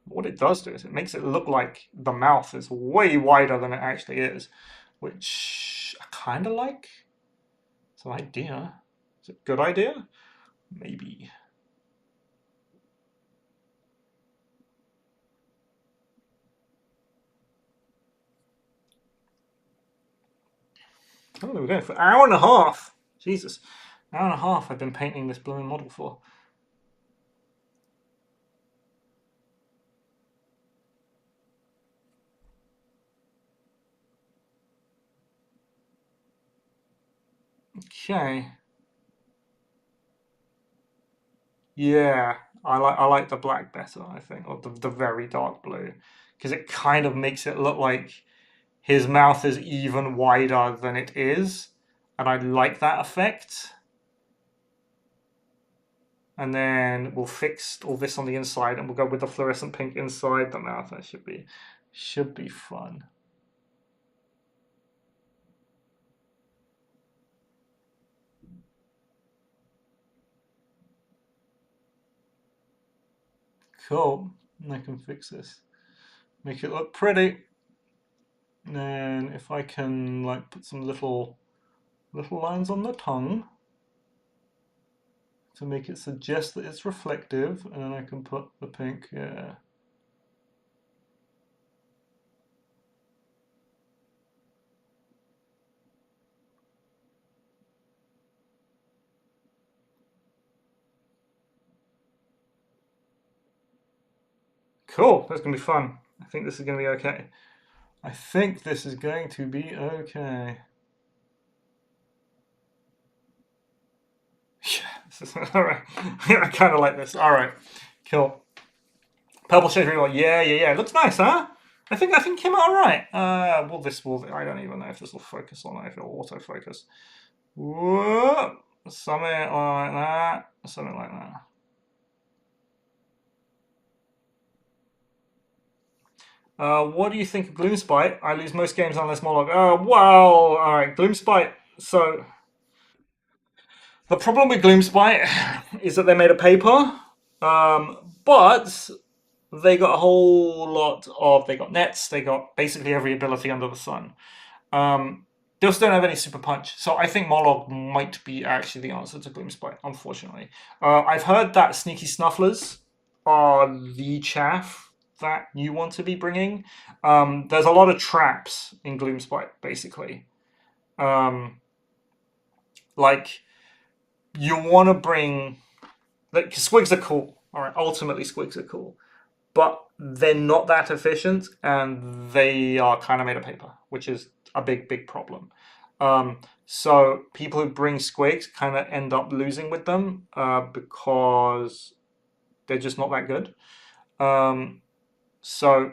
What it does do is it makes it look like the mouth is way wider than it actually is, which I kind of like. It's an idea. Is it a good idea? Maybe. Oh, there we go. For an hour and a half. Jesus. An hour and a half I've been painting this blooming model for. Okay. Yeah, I like the black better, I think, or the very dark blue, because it kind of makes it look like his mouth is even wider than it is, and I like that effect. And then we'll fix all this on the inside, and we'll go with the fluorescent pink inside the mouth. That should be fun. Cool. And I can fix this, make it look pretty. And then if I can like put some little lines on the tongue to make it suggest that it's reflective, and then I can put the pink, yeah. Cool, that's going to be fun. I think this is going to be okay. I think this is going to be okay. Yeah, all right. I kind of like this. All right, cool. Purple shade really well. Yeah. It looks nice, huh? I think came out all right. Well, this will. I don't even know if this will focus on it. If it'll autofocus. Whoa, something like that. Something like that. What do you think of Gloomspite? I lose most games unless Moloch. Oh, well, alright, Gloomspite. So, the problem with Gloomspite is that they made a paper, but they got a whole lot of. They got nets, they got basically every ability under the sun. They also don't have any super punch, so I think Moloch might be actually the answer to Gloomspite, unfortunately. I've heard that Sneaky Snufflers are the chaff that you want to be bringing. There's a lot of traps in Gloomspite, basically. Like, you want to bring. Like, squigs are cool. All right, ultimately, squigs are cool. But they're not that efficient, and they are kind of made of paper, which is a big problem. So people who bring squigs kind of end up losing with them because they're just not that good. So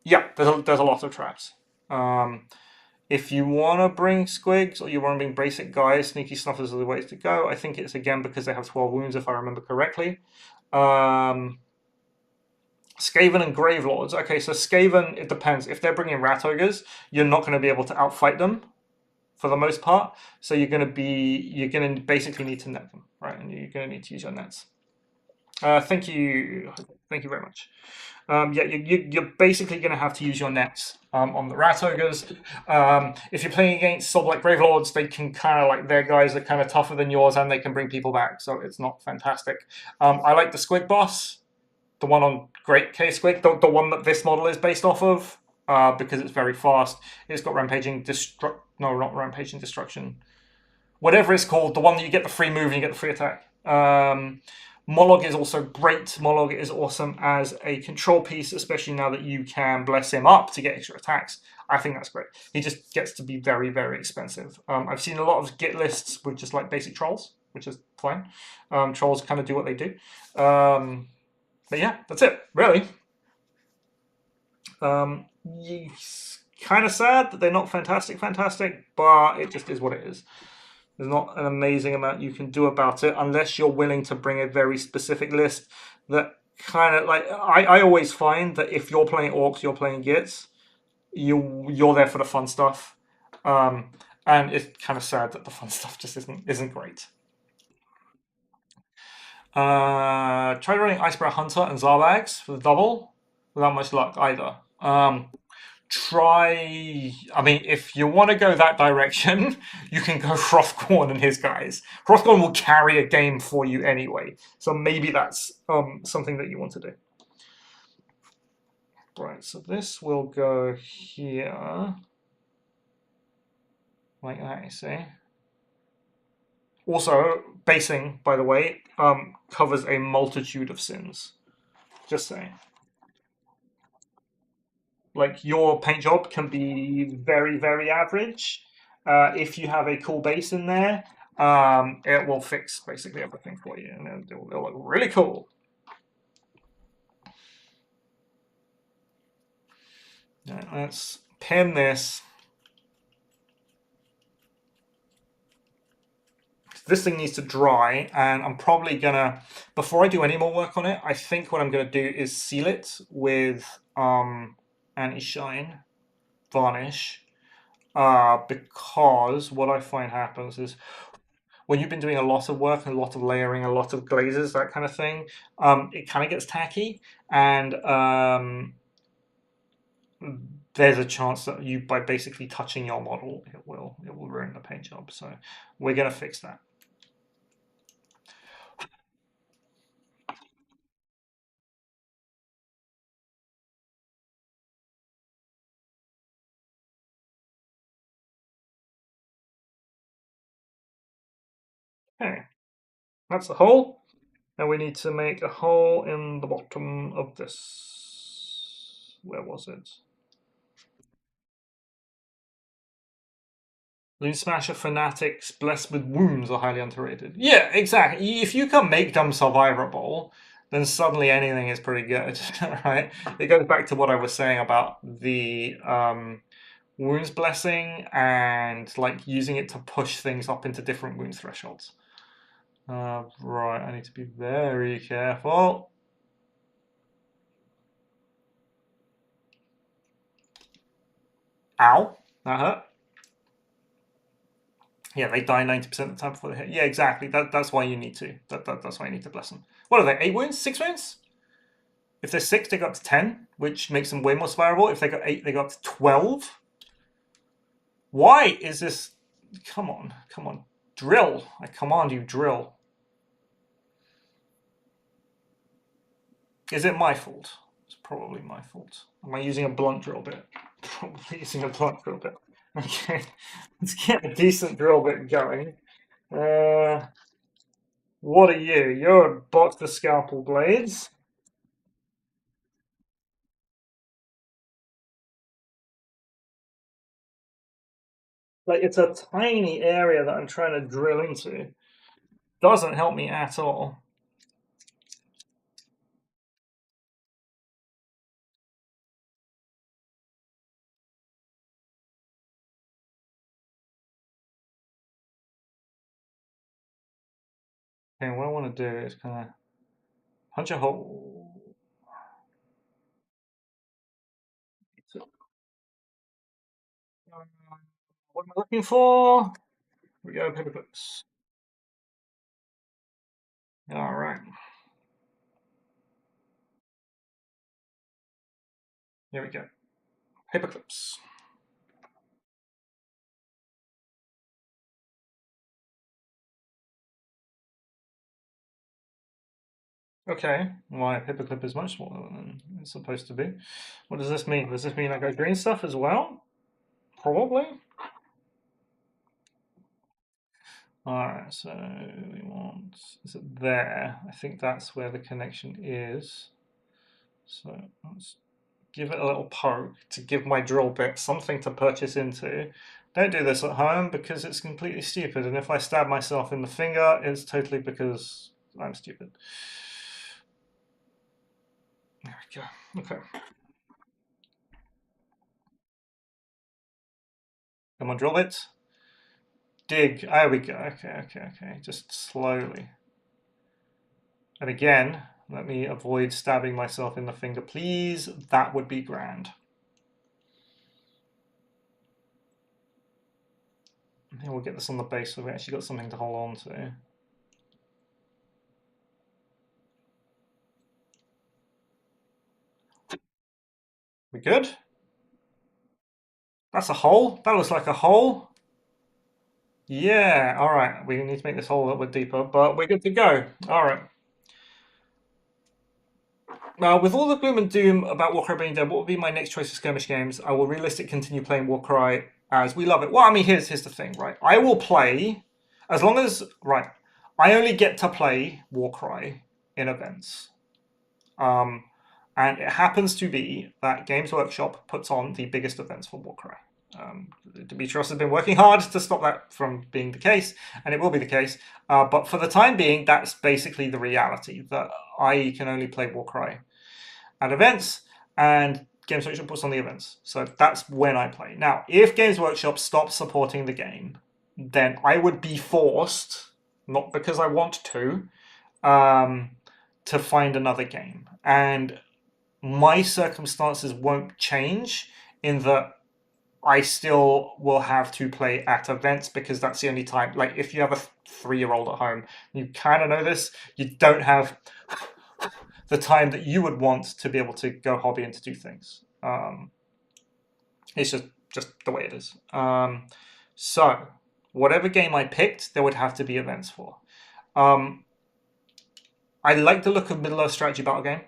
yeah, there's a lot of traps. If you want to bring squigs or you want to bring basic guys, Sneaky Snuffers are the ways to go. I think it's again because they have 12 wounds, if I remember correctly. Skaven and Gravelords. Okay, so Skaven, it depends. If they're bringing Rat Ogres, you're not going to be able to outfight them for the most part. So you're going to basically need to net them, right? And you're going to need to use your nets. Thank you very much. Yeah, you're basically going to have to use your nets on the Rat Ogres. If you're playing against Soul-like Gravelords, they can kind of like their guys are kind of tougher than yours, and they can bring people back. So it's not fantastic. I like the Squig boss. The one on Great K Squig, the one that this model is based off of. because it's very fast. It's got rampaging destruct. No, not rampaging destruction. Whatever it's called, the one that you get the free move and you get the free attack. Mollog is also great. Mollog is awesome as a control piece, especially now that you can bless him up to get extra attacks. I think that's great. He just gets to be very, very expensive. I've seen a lot of git lists with just like basic trolls, which is fine. Trolls kind of do what they do. But yeah, that's it, really. Kind of sad that they're not fantastic, but it just is what it is. There's not an amazing amount you can do about it unless you're willing to bring a very specific list that kind of like I always find that if you're playing orcs, you're playing gits, you're there for the fun stuff. And it's kind of sad that the fun stuff just isn't great. Tried running Icebreaker Hunter and Zarbags for the double without much luck either. I mean, if you want to go that direction, you can go Hrothgorn and his guys. Hrothgorn will carry a game for you anyway, so maybe that's something that you want to do. Right, so this will go here, like that, you see. Also, basing, by the way, covers a multitude of sins. Just saying. Like your paint job can be very, very average. If you have a cool base in there, it will fix basically everything for you, and it'll look really cool. Right, let's pin this. This thing needs to dry, and I'm probably gonna, before I do any more work on it, I think what I'm gonna do is seal it with anti-shine varnish, because what I find happens is when you've been doing a lot of work, a lot of layering, a lot of glazes, that kind of thing, it kind of gets tacky, and there's a chance that you, by basically touching your model, it will ruin the paint job. So we're gonna fix that. Okay, that's the hole. And we need to make a hole in the bottom of this. Where was it? Loon Smasher Fanatics blessed with wounds are highly underrated. Yeah, exactly. If you can make them survivable, then suddenly anything is pretty good, right? It goes back to what I was saying about the wounds blessing and like using it to push things up into different wound thresholds. Right, I need to be very careful. Ow, that hurt. Yeah, they die 90% of the time before they hit. Yeah, exactly. That's why you need to. That's why you need to bless them. What are they? 8 wounds? 6 wounds? If they're 6, they go up to 10, which makes them way more survivable. If they got 8, they go up to 12. Why is this? Come on, come on. Drill. I command you, drill. Is it my fault? It's probably my fault. Am I using a blunt drill bit? Probably using a blunt drill bit. Okay, let's get a decent drill bit going. What are you? You're a box of scalpel blades. Like it's a tiny area that I'm trying to drill into. Doesn't help me at all. Okay, what I want to do is kind of punch a hole. What am I looking for? Here we go, paper clips. All right, here we go. Paper clips. Okay, my paperclip is much smaller than it's supposed to be. What does this mean? Does this mean I got green stuff as well? Probably. Alright, so we want, is it there? I think that's where the connection is. So let's give it a little poke to give my drill bit something to purchase into. Don't do this at home because it's completely stupid, and if I stab myself in the finger, it's totally because I'm stupid. There we go. Okay. Come on, drill bits. Dig. There we go. Okay. Just slowly. And again, let me avoid stabbing myself in the finger, please. That would be grand. And we'll get this on the base so we actually got something to hold on to. We good? That's a hole. That looks like a hole. Yeah, all right. We need to make this hole a little bit deeper, but we're good to go. All right. Now, with all the gloom and doom about Warcry being dead, what would be my next choice of skirmish games? I will realistically continue playing Warcry as we love it. Well, I mean, here's the thing, right? I will play as long as right. I only get to play Warcry in events. Um, and it happens to be that Games Workshop puts on the biggest events for Warcry. Demetrios has been working hard to stop that from being the case, and it will be the case. But for the time being, that's basically the reality that I can only play Warcry at events, and Games Workshop puts on the events. So that's when I play. Now, if Games Workshop stops supporting the game, then I would be forced, not because I want um, to find another game. And my circumstances won't change in that I still will have to play at events because that's the only time. Like, if you have a 3-year-old at home, you kind of know this, you don't have the time that you would want to be able to go hobby and to do things. It's just the way it is. So, whatever game I picked, there would have to be events for. I like the look of Middle Earth strategy battle game.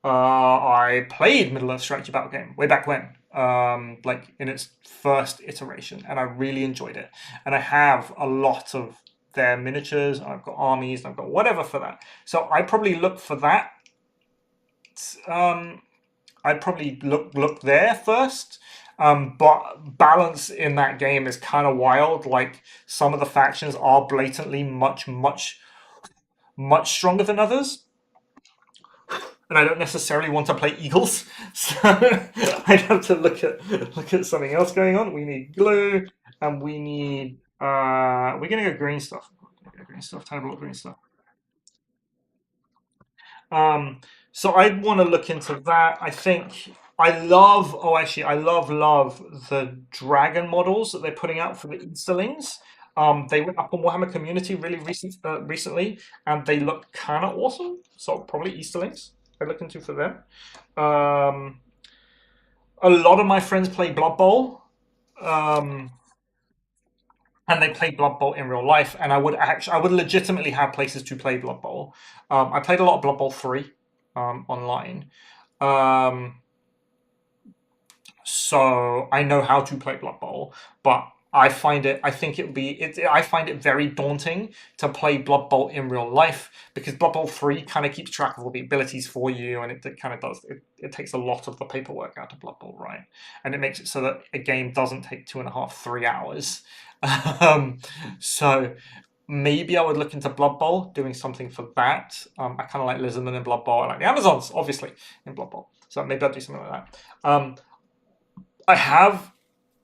I played Middle Earth strategy battle game way back when, like in its first iteration, and I really enjoyed it. And I have a lot of their miniatures, and I've got armies, and I've got whatever for that. So I probably look for that. I'd probably look there first. But balance in that game is kind of wild. Like, some of the factions are blatantly much stronger than others, and I don't necessarily want to play eagles, so I'd have to look at something else going on. We need glue, and we need we're gonna go green stuff. Green stuff, table of green stuff. Um, so I'd want to look into that. I think I love. Oh, actually, I love the dragon models that they're putting out for the Easterlings. They went up on Warhammer Community recently, and they look kind of awesome. So probably Easterlings. I look into for them. Um, a lot of my friends play Blood Bowl. Um, and they play Blood Bowl in real life, and I would legitimately have places to play Blood Bowl. I played a lot of Blood Bowl 3 online. Um, so I know how to play Blood Bowl, but I find it very daunting to play Blood Bowl in real life because Blood Bowl 3 kind of keeps track of all the abilities for you, and it kind of does. It takes a lot of the paperwork out of Blood Bowl, right? And it makes it so that a game doesn't take 2.5, 3 hours. Um, so maybe I would look into Blood Bowl, doing something for that. I kind of like Lizardman in Blood Bowl. I like the Amazons, obviously, in Blood Bowl. So maybe I'll do something like that. I have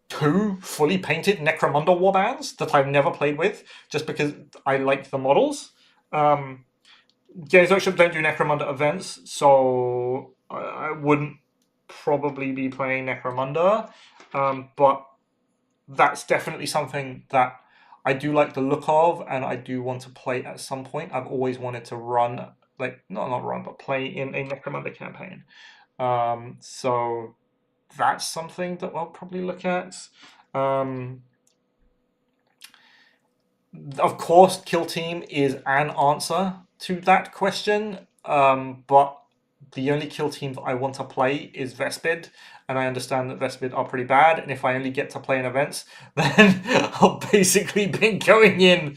2 fully painted Necromunda warbands that I've never played with, just because I like the models. Games Workshop don't do Necromunda events, so I wouldn't probably be playing Necromunda. But that's definitely something that I do like the look of, and I do want to play at some point. I've always wanted to run, like, not run, but play in a Necromunda campaign. So that's something that I'll probably look at. Of course, Kill Team is an answer to that question. but the only kill team that I want to play is Vespid, and I understand that Vespid are pretty bad. And if I only get to play in events, then I'll basically be um, going in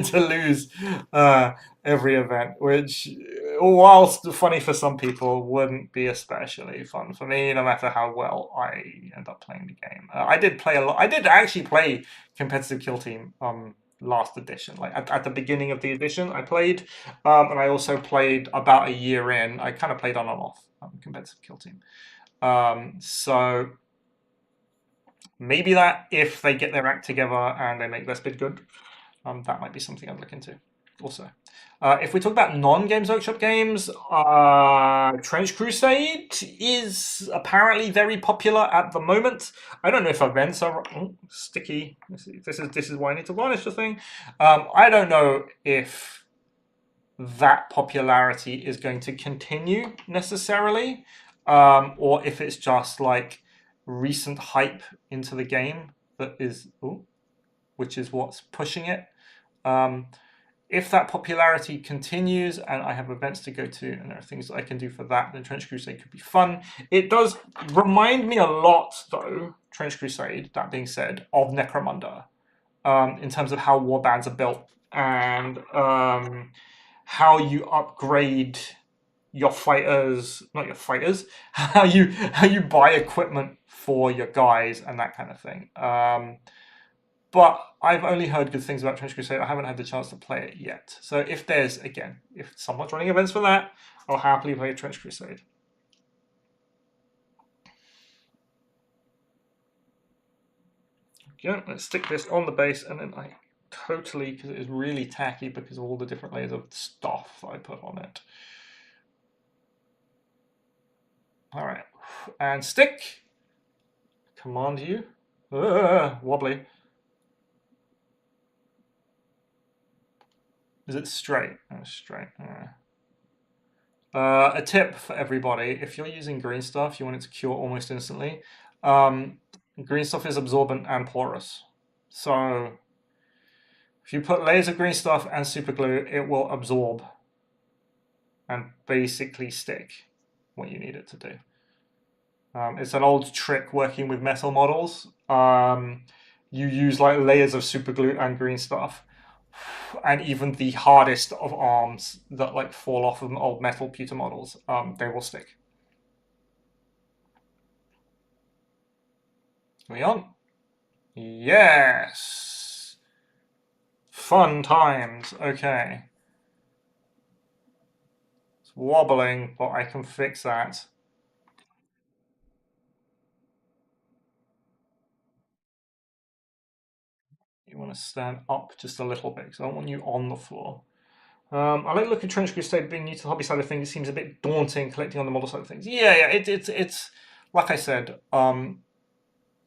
to lose every event, which, whilst funny for some people, wouldn't be especially fun for me, no matter how well I end up playing the game. I did play a lot. I did actually play competitive kill team last edition. Like at the beginning of the edition, I played, and I also played about a year in. I kind of played on and off competitive kill team. So maybe that if they get their act together and they make Vespid good, that might be something I'd look into. Also, if we talk about non-Games Workshop games, Trench Crusade is apparently very popular at the moment. I don't know if events are sticky. This is why I need to varnish the thing. I don't know if that popularity is going to continue necessarily, or if it's just like recent hype into the game that is, which is what's pushing it. If that popularity continues and I have events to go to and there are things that I can do for that, then Trench Crusade could be fun. It does remind me a lot, though, Trench Crusade, that being said, of Necromunda, in terms of how warbands are built and how you upgrade your fighters, not your fighters, how you buy equipment for your guys and that kind of thing. But I've only heard good things about Trench Crusade. I haven't had the chance to play it yet. So if someone's running events for that, I'll happily play Trench Crusade. Okay, let's stick this on the base, and then I totally, because it is really tacky because of all the different layers of stuff I put on it. All right, and stick. Command you. Wobbly. Is it straight? Oh, straight. A tip for everybody: if you're using green stuff, you want it to cure almost instantly. Green stuff is absorbent and porous, so if you put layers of green stuff and super glue, it will absorb and basically stick what you need it to do. It's an old trick working with metal models. You use like layers of super glue and green stuff, and even the hardest of arms that like fall off of old metal pewter models, they will stick. Are we on? Yes. Fun times. Okay. It's wobbling, but I can fix that. You want to stand up just a little bit because I don't want you on the floor. I like looking at Trench Crusade being new to the hobby side of things. It seems a bit daunting collecting on the model side of things. Yeah. It's like I said.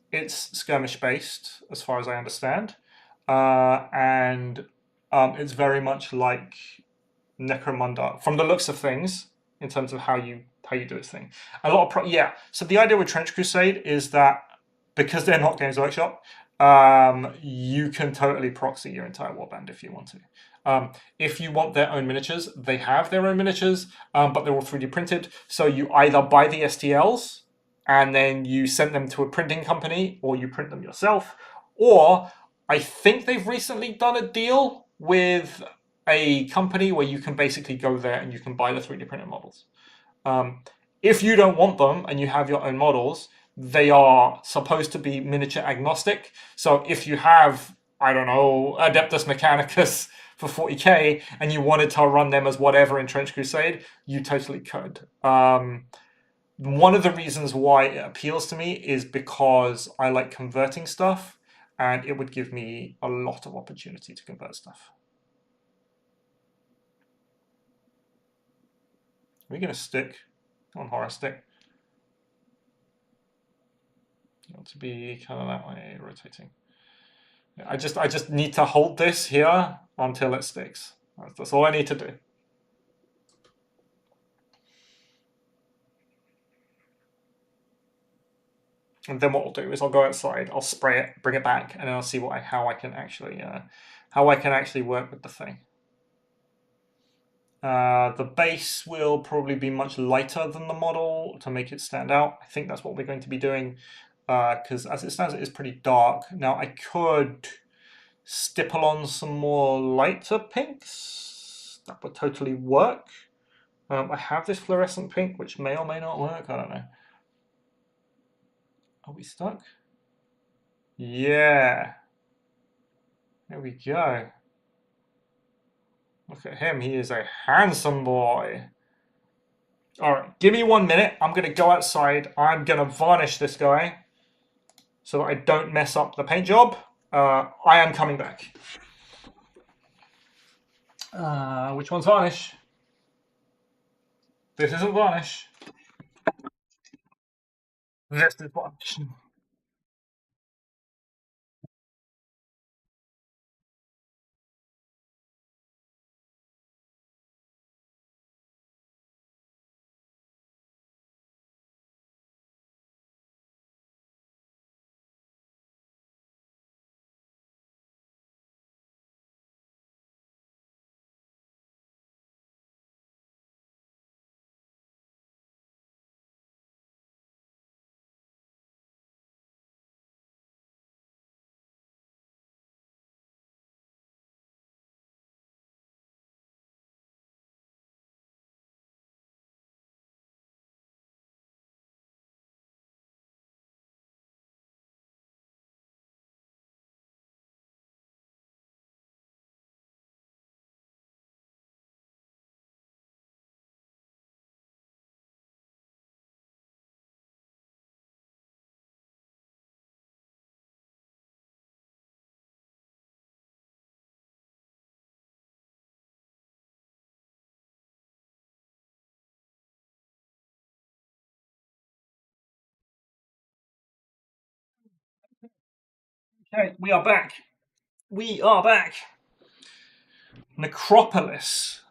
It's skirmish based as far as I understand, and it's very much like Necromunda from the looks of things in terms of how you do its thing. A lot of So the idea with Trench Crusade is that because they're not Games Workshop, you can totally proxy your entire warband if you want to. If you want their own miniatures, they have their own miniatures, but they're all 3D printed. So you either buy the STLs and then you send them to a printing company, or you print them yourself. Or I think they've recently done a deal with a company where you can basically go there and you can buy the 3D printed models. If you don't want them and you have your own models, they are supposed to be miniature agnostic. So if you have, I don't know, Adeptus Mechanicus for 40k and you wanted to run them as whatever in Trench Crusade, you totally could. One of the reasons why it appeals to me is because I like converting stuff, and it would give me a lot of opportunity to convert stuff. Are we going to stick on horror stick? You want to be kind of that way, rotating. I just need to hold this here until it sticks. That's all I need to do. And then what I'll do is I'll go outside, I'll spray it, bring it back, and then I'll see how I can actually work with the thing. The base will probably be much lighter than the model to make it stand out. I think that's what we're going to be doing because as it stands, it is pretty dark. Now I could stipple on some more lighter pinks. That would totally work. I have this fluorescent pink, which may or may not work. I don't know. Are we stuck? Yeah. There we go. Look at him. He is a handsome boy. All right, give me 1 minute. I'm going to go outside. I'm going to varnish this guy so that I don't mess up the paint job. I am coming back. Which one's varnish? This isn't varnish. This is varnish. Okay, we are back. We are back. Necropolis.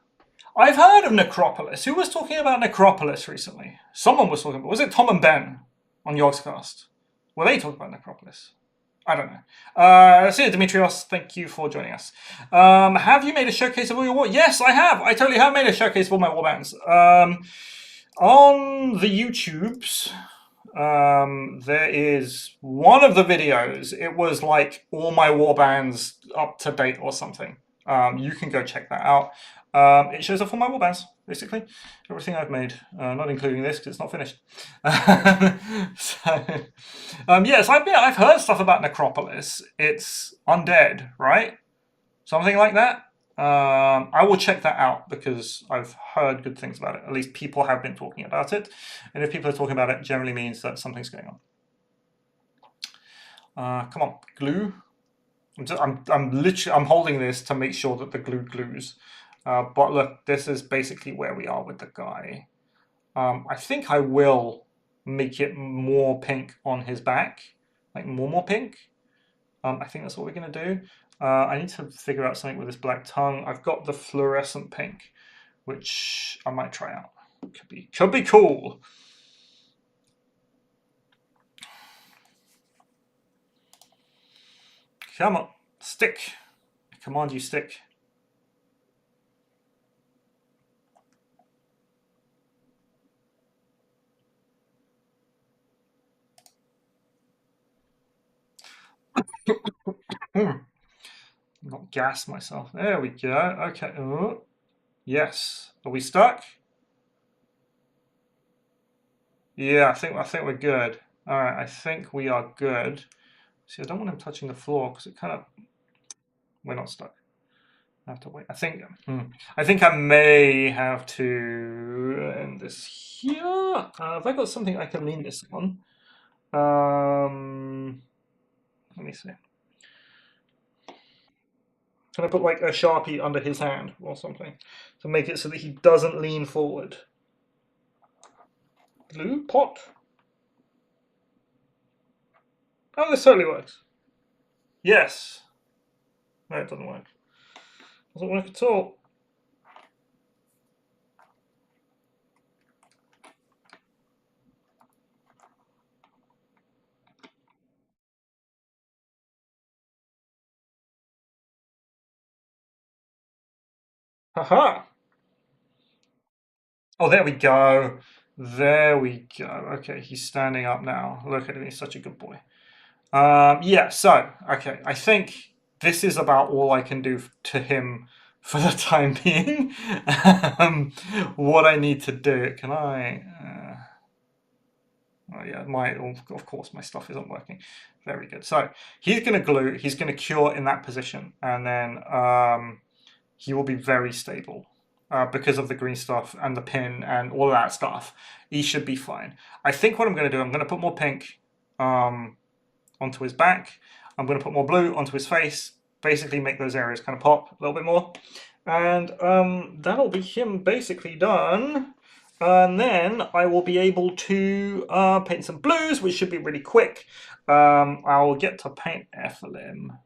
I've heard of Necropolis. Who was talking about Necropolis recently? Someone was talking about. Was it Tom and Ben on Yogscast? Were they talking about Necropolis? I don't know. See you, Dimitrios. Thank you for joining us. Have you made a showcase of all your war? Yes, I have. I totally have made a showcase of all my warbands. On the YouTubes, there is one of the videos. It was like all my warbands up to date or something. You can go check that out. It shows off all my warbands, basically. Everything I've made, not including this because it's not finished. Yes, I've heard stuff about Necropolis. It's undead, right? Something like that. I will check that out because I've heard good things about it. At least people have been talking about it. And if people are talking about it, generally means that something's going on. Come on, glue. I'm holding this to make sure that the glue glues. But look, this is basically where we are with the guy. I think I will make it more pink on his back, like more pink. I think that's what we're going to do. I need to figure out something with this black tongue. I've got the fluorescent pink, which I might try out. Could be cool. Come on, stick. I command you, stick. Not gas myself. There we go. Okay. Oh, yes. Are we stuck? Yeah, I think we're good. All right, I think we are good. See, I don't want him touching the floor because it kind of we're not stuck. I have to wait. I think I may have to end this here. Have I got something I can lean this on? Let me see. Can I put like a Sharpie under his hand or something to make it so that he doesn't lean forward? Glue pot. Oh, this totally works. Yes. No, it doesn't work. Doesn't work at all. Haha. Oh, there we go. There we go. Okay, he's standing up now. Look at him, he's such a good boy. Yeah, so, okay, I think this is about all I can do to him for the time being. What I need to do, can I... oh yeah, of course, my stuff isn't working. Very good. So, he's going to glue, he's going to cure in that position, and then he will be very stable. Because of the green stuff and the pin and all of that stuff, he should be fine. I think what I'm going to do, I'm going to put more pink onto his back. I'm going to put more blue onto his face, basically make those areas kind of pop a little bit more. And that'll be him basically done. And then I will be able to paint some blues, which should be really quick. I'll get to paint Ephelim.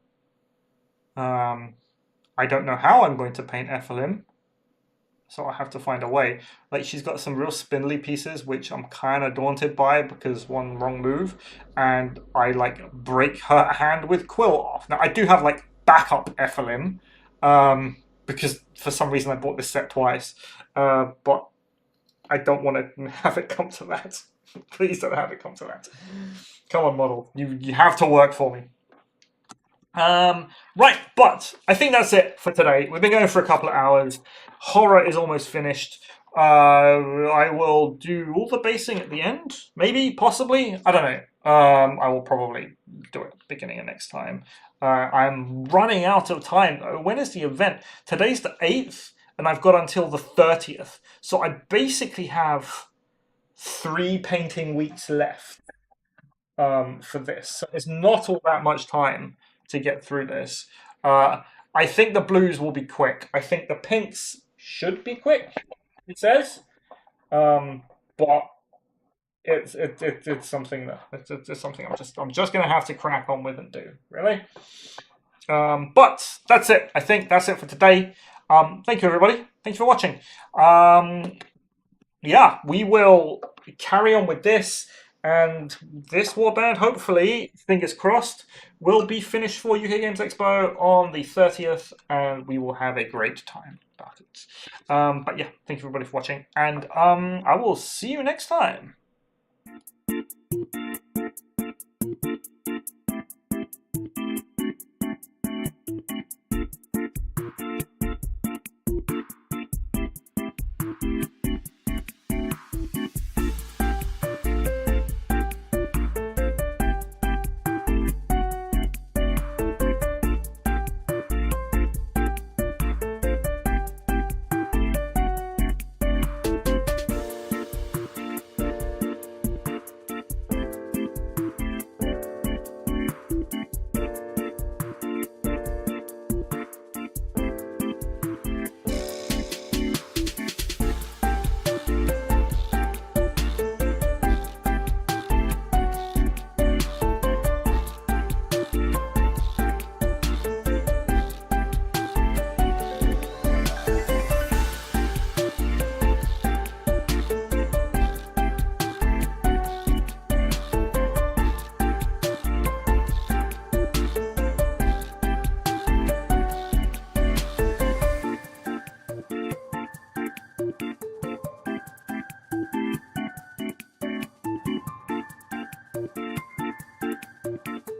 I don't know how I'm going to paint Ephelim, so I have to find a way. Like, she's got some real spindly pieces, which I'm kind of daunted by because one wrong move, and I like break her hand with quill off. Now I do have like backup Ephelim, because for some reason I bought this set twice, but I don't want to have it come to that. Please don't have it come to that. Come on, model, you have to work for me. Right, but I think that's it for today. We've been going for a couple of hours. Horror is almost finished. I will do all the basing at the end, maybe, possibly. I don't know. I will probably do it at the beginning of next time. I'm running out of time though. When is the event? Today's the 8th, and I've got until the 30th. So I basically have 3 painting weeks left for this. So it's not all that much time to get through this. I think the blues will be quick. I think the pinks should be quick, it says. But it's something that it's something I'm just gonna have to crack on with and do, really. But that's it. I think that's it for today. Thank you, everybody. Thanks for watching. Yeah, we will carry on with this, and this warband, hopefully, fingers crossed, will be finished for UK Games Expo on the 30th, and we will have a great time about it. But yeah, thank you everybody for watching, and I will see you next time.